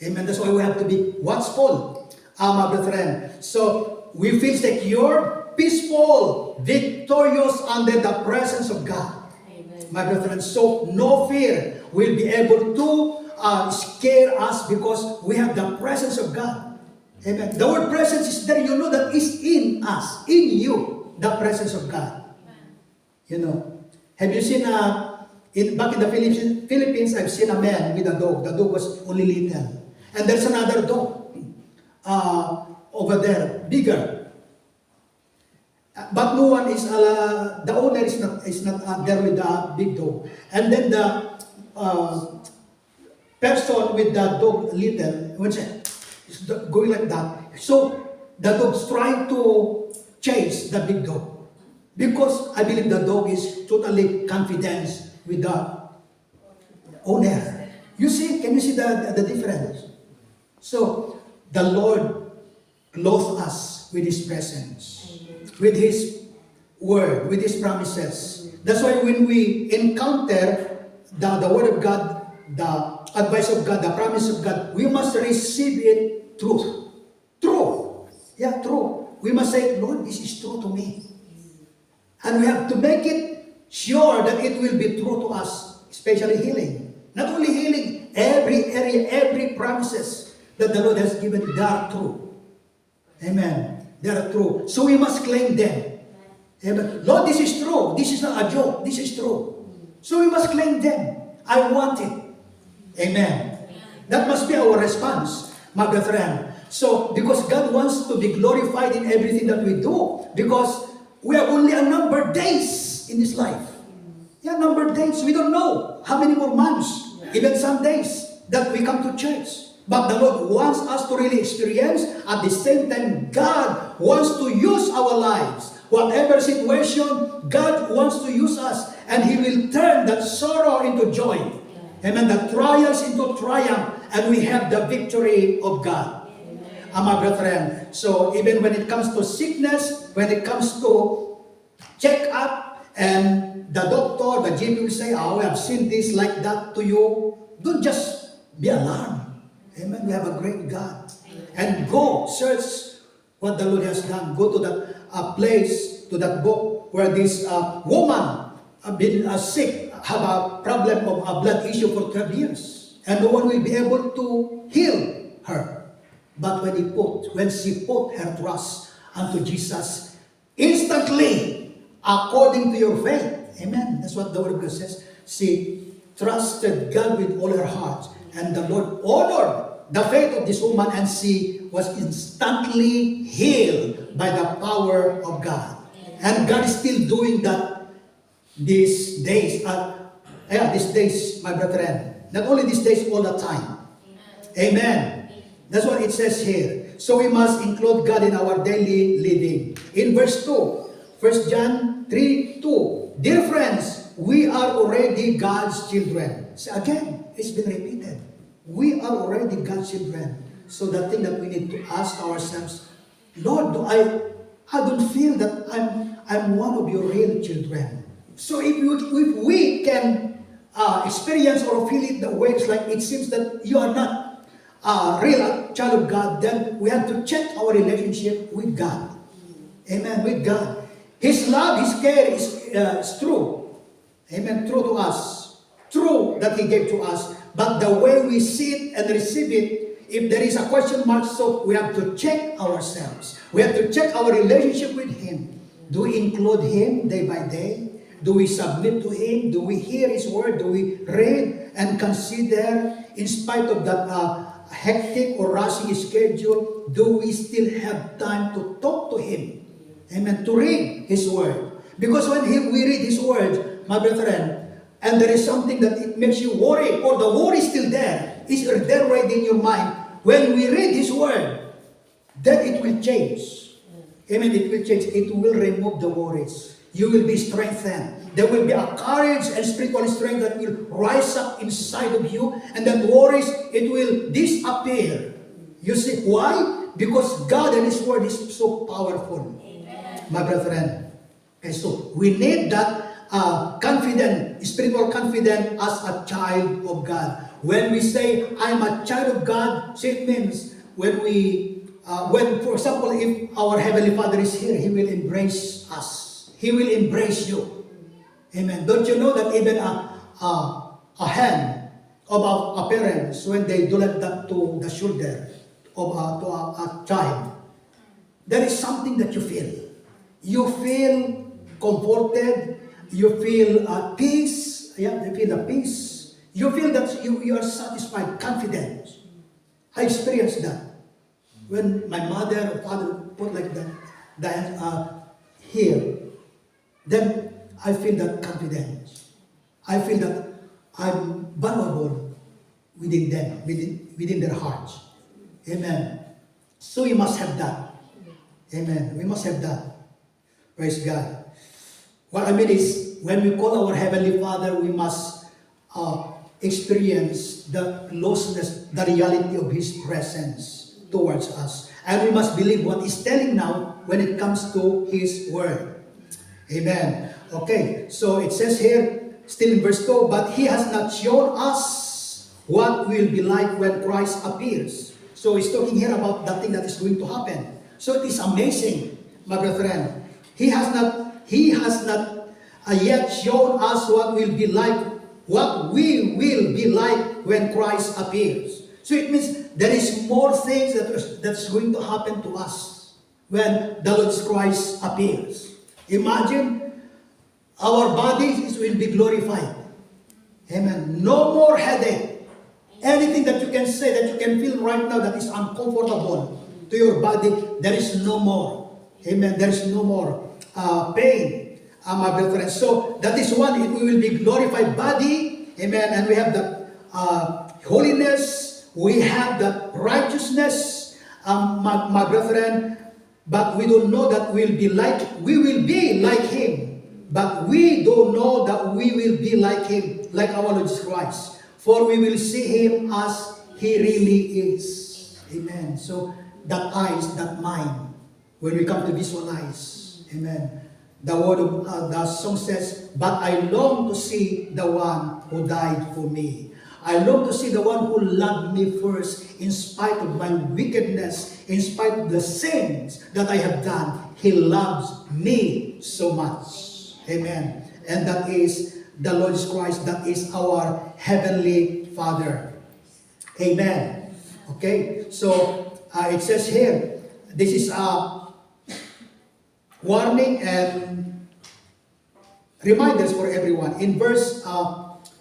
Amen. That's why we have to be watchful, my brethren. So we feel secure, peaceful, victorious under the presence of God. Amen. My brethren, so no fear will be able to scare us because we have the presence of God. Amen. The word presence is there. You know that is in us, in you, the presence of God. You know, have you seen back in the Philippines, I've seen a man with a dog. The dog was only little. And there's another dog over there, bigger. But no one is, the owner is not there with the big dog. And then the person with the dog little, is going like that. So the dog's trying to chase the big dog. Because I believe the dog is totally confident with the owner. You see, can you see the difference? So the Lord clothes us with His presence, with His word, with His promises. That's why when we encounter the word of God, the advice of God, the promise of God, we must receive it truth. True. Yeah, true. We must say, Lord, this is true to me. And we have to make it sure that it will be true to us, especially healing. Not only healing, every area, every promises that the Lord has given, they are true. Amen. They are true. So we must claim them. Amen. Lord, this is true. This is not a joke. This is true. So we must claim them. I want it. Amen. That must be our response, my brethren. So, because God wants to be glorified in everything that we do. Because we have only a numbered days in this life. Yeah, numbered days. We don't know how many more months, even some days, that we come to church. But the Lord wants us to really experience. At the same time, God wants to use our lives. Whatever situation, God wants to use us. And He will turn that sorrow into joy. Amen. The trials into triumph. And we have the victory of God. My brethren, so even when it comes to sickness, when it comes to check up, and the doctor, the GP will say, oh, we have seen this like that to you, don't just be alarmed. Amen. We have a great God. And go search what the Lord has done. Go to that place, to that book where this woman been sick, have a problem of a blood issue for 12 years. And no one will be able to heal her. But when she put her trust unto Jesus, instantly, according to your faith, amen. That's what the word of God says. She trusted God with all her heart, and the Lord honored the faith of this woman, and she was instantly healed by the power of God. And God is still doing that these days. These days, my brethren. Not only these days, all the time. Amen. That's what it says here. So we must include God in our daily living. In verse 2, 1 John 3:2. Dear friends, we are already God's children. So again, it's been repeated. We are already God's children. So the thing that we need to ask ourselves, Lord, I don't feel that I'm one of your real children. So if we can experience or feel it the way it's like it seems that you are not real child of God, then we have to check our relationship with God. Amen. With God. His love, His care is true. Amen. True to us. True that He gave to us. But the way we see it and receive it, if there is a question mark, so we have to check ourselves. We have to check our relationship with Him. Do we include Him day by day? Do we submit to Him? Do we hear His word? Do we read and consider in spite of that hectic or rushing schedule? Do we still have time to talk to Him? Amen. To read His word. Because when we read His word, my brethren, and there is something that it makes you worry, or the worry is still there, is there right in your mind, when we read His Word, then it will change. Amen. It will change. It will remove the worries. You will be strengthened. There will be a courage and spiritual strength that will rise up inside of you, and that worries, it will disappear. You see why? Because God and His Word is so powerful. Amen. My brethren. Okay, so we need that confident, spiritual confidence as a child of God. When we say, I'm a child of God, so it means when for example, if our Heavenly Father is here, He will embrace us. He will embrace you. Amen. Don't you know that even a hand of a parents, when they do that to the shoulder of a child, there is something that you feel. You feel comforted. You feel peace. Yeah, you feel the peace. You feel that you are satisfied, confident. I experienced that when my mother or father put like that here. Then I feel that confidence. I feel that I'm vulnerable within them, within their hearts. Amen. So we must have that. Amen. We must have that. Praise God. What I mean is, when we call our Heavenly Father, we must experience the closeness, the reality of His presence towards us. And we must believe what He's telling now when it comes to His Word. Amen. Okay, so it says here, still in verse 2, but He has not shown us what will be like when Christ appears. So He's talking here about that thing that is going to happen. So it is amazing, my brethren. He has not yet shown us what will be like, what we will be like when Christ appears. So it means there is more things that's going to happen to us when the Lord Christ appears. Imagine our bodies will be glorified. Amen. No more headache. Anything that you can say, that you can feel right now that is uncomfortable to your body, there is no more. Amen. There is no more pain, my brethren. So that is one. We will be glorified body. Amen. And we have the holiness. We have the righteousness, my brethren. But we don't know that we will be like Him. But we don't know that we will be like Him, like our Lord Jesus Christ. For we will see Him as He really is. Amen. So that eyes, that mind, when we come to visualize, amen. The word of the song says, but I long to see the one who died for me. I long to see the one who loved me first, in spite of my wickedness, in spite of the sins that I have done. He loves me so much. Amen. And that is the Lord Jesus Christ. That is our Heavenly Father. Amen. Okay. So it says here, this is a warning and reminders for everyone. In verse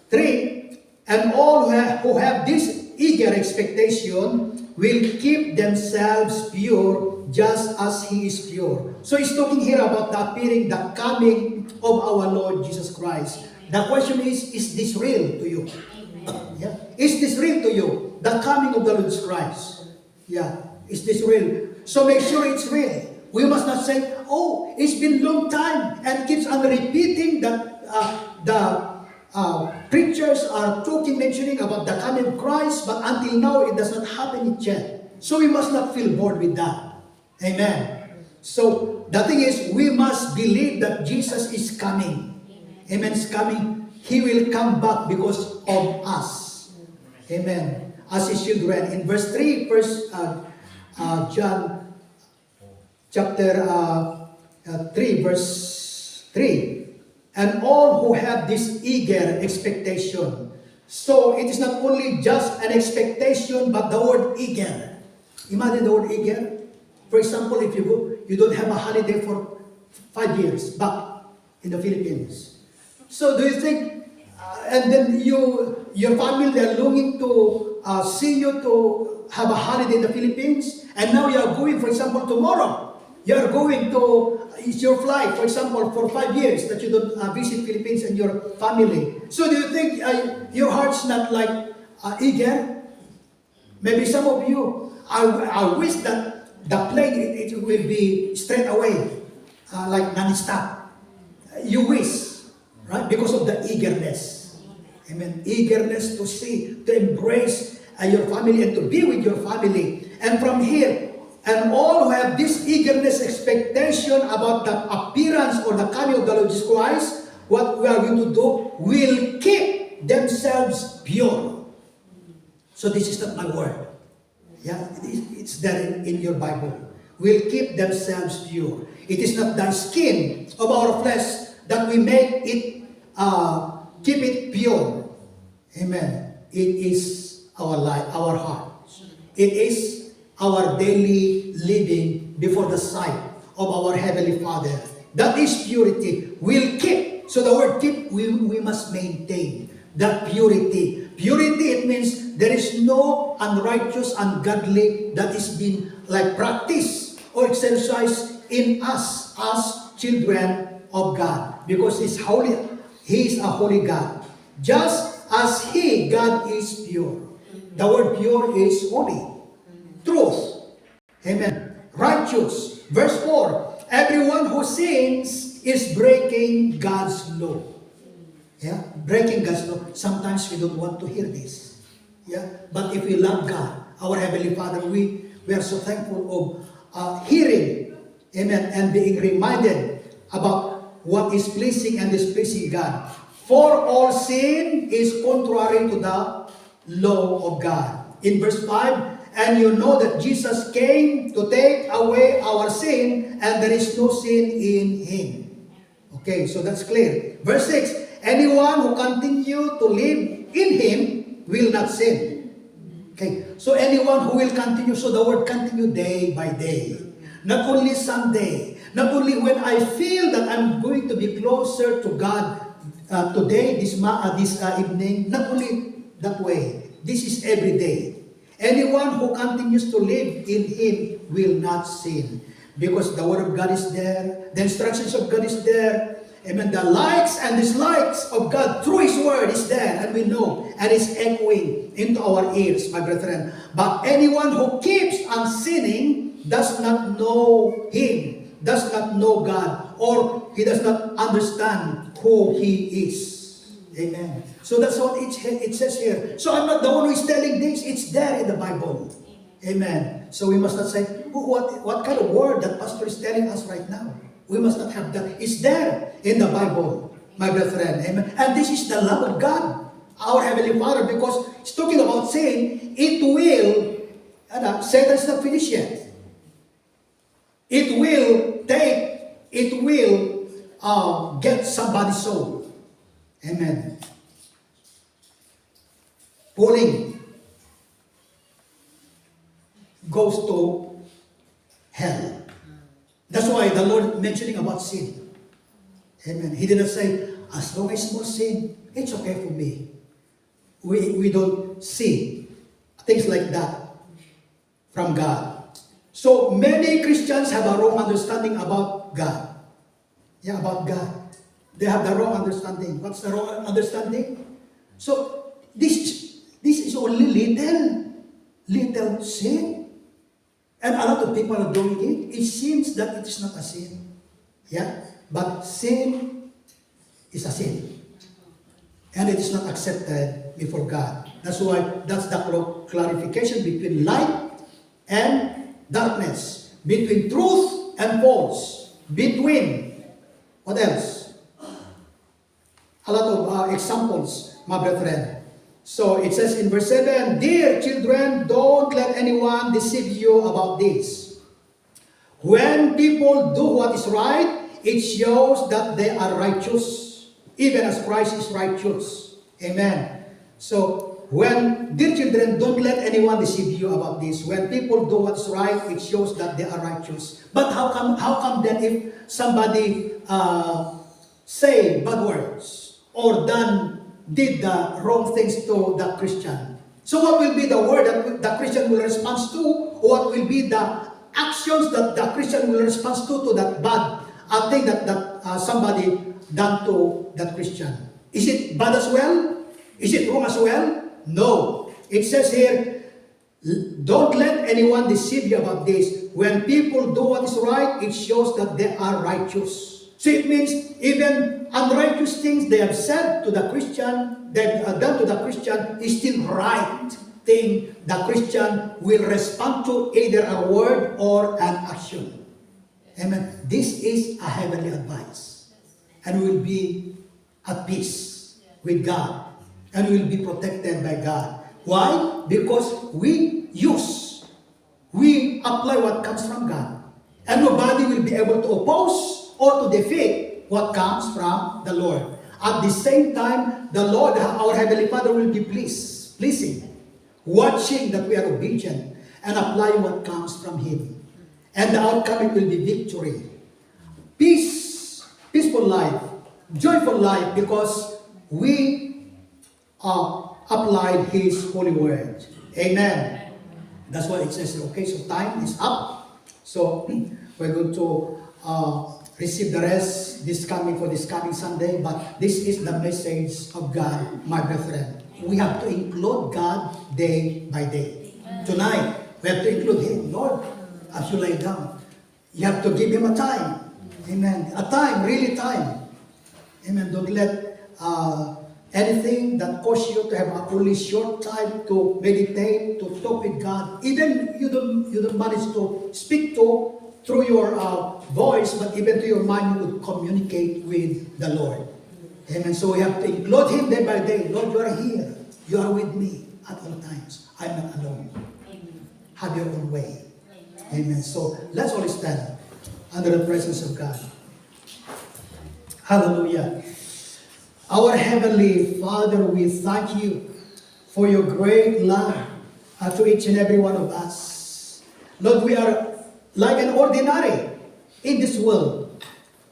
3, and all who have this eager expectation will keep themselves pure just as He is pure. So He's talking here about the appearing, the coming of our Lord Jesus Christ. The question is this real to you? Yeah. Is this real to you? The coming of the Lord Jesus Christ. Yeah. Is this real? So make sure it's real. We must not say, oh, it's been a long time, and keeps on repeating that the preachers are mentioning about the coming of Christ, but until now it does not happen yet. So we must not feel bored with that. Amen. So the thing is, we must believe that Jesus is coming. Amen. Is coming. He will come back because of us. Amen. As His children. In verse 3, John chapter 3, verse 3. And all who have this eager expectation. So it is not only just an expectation, but the word eager. Imagine the word eager. For example, if you don't have a holiday for 5 years back in the Philippines. So do you think, and then your family, they're longing to see you to have a holiday in the Philippines, and now you are going, for example, tomorrow. You are going to, it's your flight, for example, for 5 years that you don't visit Philippines and your family. So do you think your heart's not like eager? Maybe some of you, I wish that the plane, it will be straight away, like non-stop. You wish, right? Because of the eagerness. Amen. Eagerness to see, to embrace your family and to be with your family. And from here, and all who have this eagerness, expectation about the appearance or the coming of the Lord Jesus Christ, what we are going to do, will keep themselves pure. So this is not my word. Yeah, it's there in your Bible. Will keep themselves pure. It is not the skin of our flesh that we make it, keep it pure. Amen. It is our life, our heart. It is our daily living before the sight of our Heavenly Father. That is purity. Will keep. So the word keep, we must maintain that purity. Purity, it means there is no unrighteous, ungodly that is being like practiced or exercised in us as children of God. Because He's holy. He is a holy God. Just as He, God, is pure. The word pure is holy. Truth. Amen. Righteous. Verse 4. Everyone who sins is breaking God's law. Yeah, breaking God's law. Sometimes we don't want to hear this. Yeah, but if we love God, our Heavenly Father, we are so thankful of hearing, amen, and being reminded about what is pleasing and displeasing God. For all sin is contrary to the law of God. In verse 5, and you know that Jesus came to take away our sin, and there is no sin in Him. Okay, so that's clear. Verse 6, anyone who continue to live in Him will not sin. Okay, so anyone who will continue, so the word continue day by day. Not only someday, not only when I feel that I'm going to be closer to God today, this evening, not only that way. This is every day. Anyone who continues to live in Him will not sin. Because the Word of God is there, the instructions of God is there, amen, the likes and dislikes of God through His Word is there, and we know, and it's echoing into our ears, my brethren. But anyone who keeps on sinning does not know Him, does not know God, or he does not understand who He is. Amen. So that's what it says here. So I'm not the one who is telling this. It's there in the Bible. Amen. So we must not say, what kind of word that pastor is telling us right now? We must not have that. It's there in the Bible, my brethren. Amen. And this is the love of God, our Heavenly Father, because it's talking about sin. It will, Satan's not finished yet. It will get somebody's soul. Amen. Pulling goes to hell. That's why the Lord mentioning about sin. Amen. He didn't say, as long as small sin, it's okay for me. We don't see things like that from God. So many Christians have a wrong understanding about God. Yeah, about God. They have the wrong understanding. What's the wrong understanding? So this is only little sin. And a lot of people are doing it. It seems that it is not a sin. Yeah? But sin is a sin. And it is not accepted before God. That's why that's the clarification between light and darkness. Between truth and false. Between, what else? A lot of examples, my brethren. So it says in verse 7, dear children, don't let anyone deceive you about this. When people do what is right, it shows that they are righteous, even as Christ is righteous. Amen. So dear children, don't let anyone deceive you about this. When people do what's right, it shows that they are righteous. But how come then if somebody say bad words or did the wrong things to the Christian? So what will be the word that the Christian will respond to? Or what will be the actions that the Christian will respond to that bad thing that somebody done to that Christian? Is it bad as well? Is it wrong as well? No. It says here, Don't let anyone deceive you about this. When people do what is right, it shows that they are righteous. So it means even unrighteous things they have said to the Christian, they have done to the Christian, is still right thing the Christian will respond to, either a word or an action. Amen. This is a heavenly advice. And we will be at peace with God. And we will be protected by God. Why? Because we apply what comes from God. And nobody will be able to oppose or to defeat what comes from the Lord. At the same time, the Lord, our Heavenly Father, will be pleasing, watching that we are obedient and applying what comes from Him. And the outcome, it will be victory. Peace, peaceful life, joyful life, because we applied His holy word. Amen. That's what it says. Okay, so time is up. So we're going to receive the rest this coming Sunday. But this is the message of God, my brethren. We have to include God day by day. Tonight, we have to include Him. Lord, as you lay down, you have to give Him a time. Amen. A time, really time. Amen. Don't let anything that causes you to have a only short time to meditate, to talk with God. Even you don't manage to speak through your voice, but even to your mind, you would communicate with the Lord. Amen. So we have to include Him day by day. Lord, you are here. You are with me at all times. I'm not alone. Amen. Have your own way. Amen. So let's all stand under the presence of God. Hallelujah. Our Heavenly Father, we thank you for your great love to each and every one of us. Lord, we are like an ordinary in this world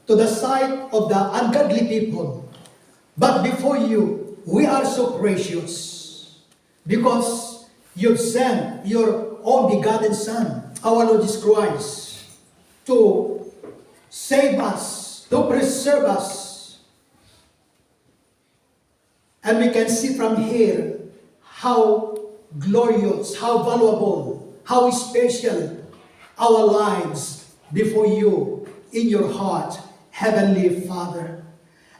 to the sight of the ungodly people. But before you, we are so precious because you've sent your only begotten Son, our Lord Jesus Christ, to save us, to preserve us. And we can see from here how glorious, how valuable, how special our lives before you in your heart, Heavenly Father.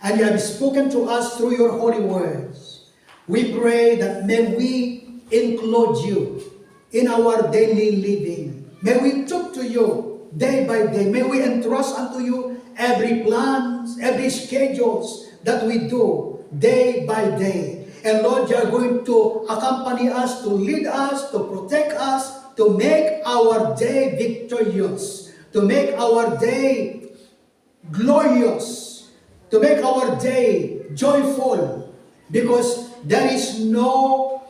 And you have spoken to us through your holy words. We pray that may we include you in our daily living. May we talk to you day by day. May we entrust unto you every plans, every schedules that we do day by day. And Lord, you are going to accompany us, to lead us, to protect us, to make our day victorious, to make our day glorious, to make our day joyful, because there is no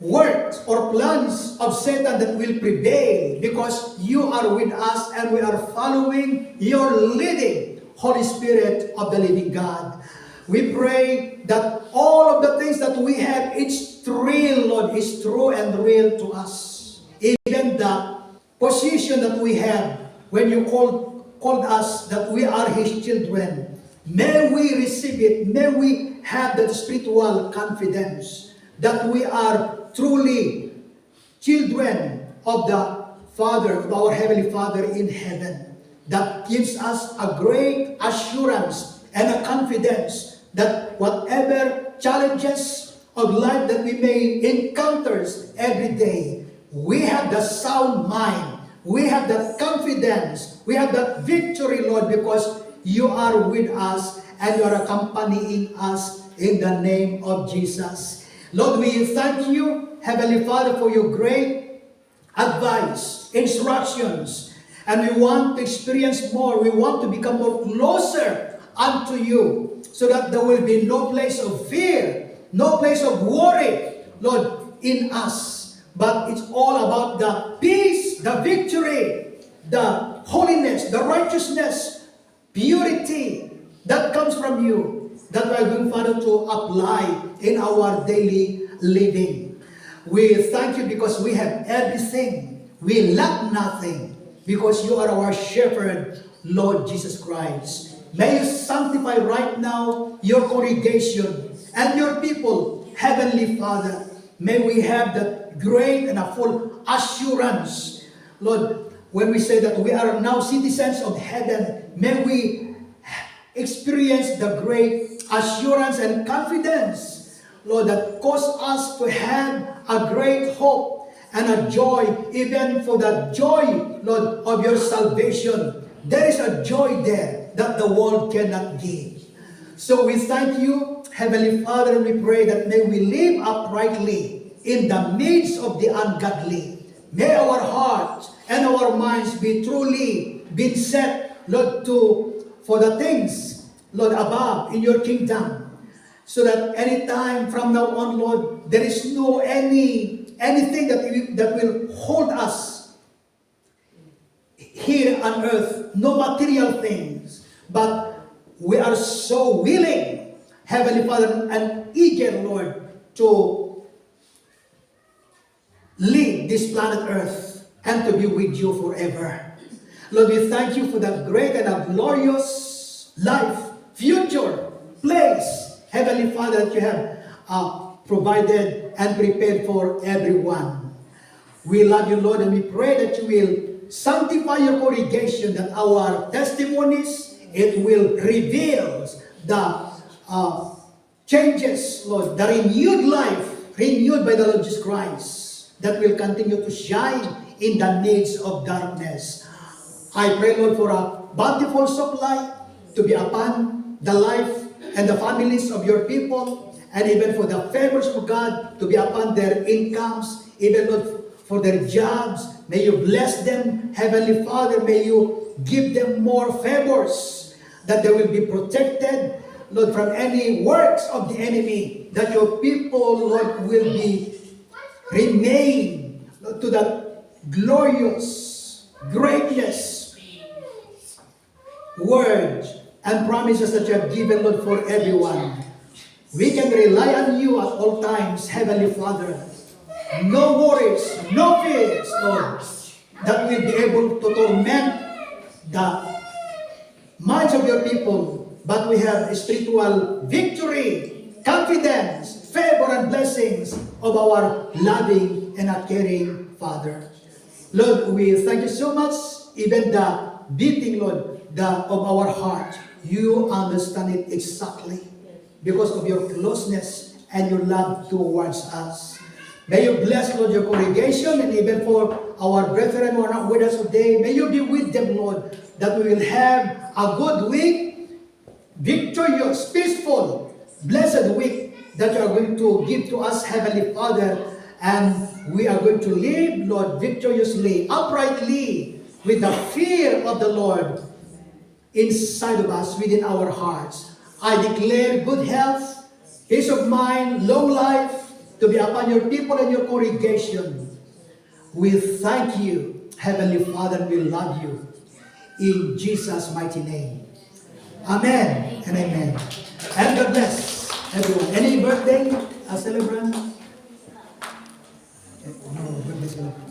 works or plans of Satan that will prevail, because you are with us and we are following your leading, Holy Spirit of the living God. We pray that all of the things that we have, it's real, Lord, is true and real to us. Even the position that we have when you called us that we are His children, may we receive it. May we have that spiritual confidence that we are truly children of the Father, of our Heavenly Father in heaven. That gives us a great assurance and a confidence that whatever challenges of life that we may encounter every day, we have the sound mind, we have the confidence, we have that victory, Lord, because you are with us and you are accompanying us in the name of Jesus. Lord, we thank you, Heavenly Father, for your great advice, instructions, and we want to experience more. We want to become more closer unto you, so that there will be no place of fear, no place of worry, Lord, in us. But it's all about the peace, the victory, the holiness, the righteousness, purity that comes from you, that we are going, Father, to apply in our daily living. We thank you because we have everything. We lack nothing because you are our shepherd, Lord Jesus Christ. May you sanctify right now your congregation and your people, Heavenly Father. may we have that great and a full assurance. Lord, when we say that we are now citizens of heaven, may we experience the great assurance and confidence, Lord, that cause us to have a great hope and a joy, even for the joy, Lord, of your salvation. There is a joy there that the world cannot give. So we thank you, Heavenly Father, and we pray that may we live uprightly in the midst of the ungodly. May our hearts and our minds be truly been set, Lord, for the things, Lord, above in your kingdom. So that any time from now on, Lord, there is no anything that will hold us here on earth, no material things, but we are so willing, Heavenly Father, and eager, Lord, to leave this planet Earth and to be with you forever. Lord, we thank you for that great and a glorious life, future, place, Heavenly Father, that you have provided and prepared for everyone. We love you, Lord, and we pray that you will sanctify your congregation, that our testimonies, it will reveal the changes, Lord, the renewed life, renewed by the Lord Jesus Christ, that will continue to shine in the midst of darkness. I pray, Lord, for a bountiful supply to be upon the life and the families of your people, and even for the favors of God to be upon their incomes, even, Lord, for their jobs. May you bless them, Heavenly Father. May you give them more favors, that they will be protected, Lord, from any works of the enemy, that your people, Lord, will remain, Lord, to that glorious greatness, words and promises that you have given, Lord, for everyone. We can rely on you at all times, Heavenly Father. No worries, no fears, Lord, that will be able to torment the minds of your people, but we have spiritual victory, confidence, favor, and blessings of our loving and a caring Father. Lord, we thank you so much, even the beating, Lord, of our heart. You understand it exactly because of your closeness and your love towards us. May you bless, Lord, your congregation, and even for our brethren who are not with us today, may you be with them, Lord, that we will have a good week, victorious, peaceful, blessed week that you are going to give to us, Heavenly Father, and we are going to live, Lord, victoriously, uprightly, with the fear of the Lord inside of us, within our hearts. I declare good health, peace of mind, long life, to be upon your people and your congregation. We thank you, Heavenly Father, we love you. In Jesus' mighty name. Amen and amen. And God bless everyone. Any birthday celebrant? No, birthday celebrant.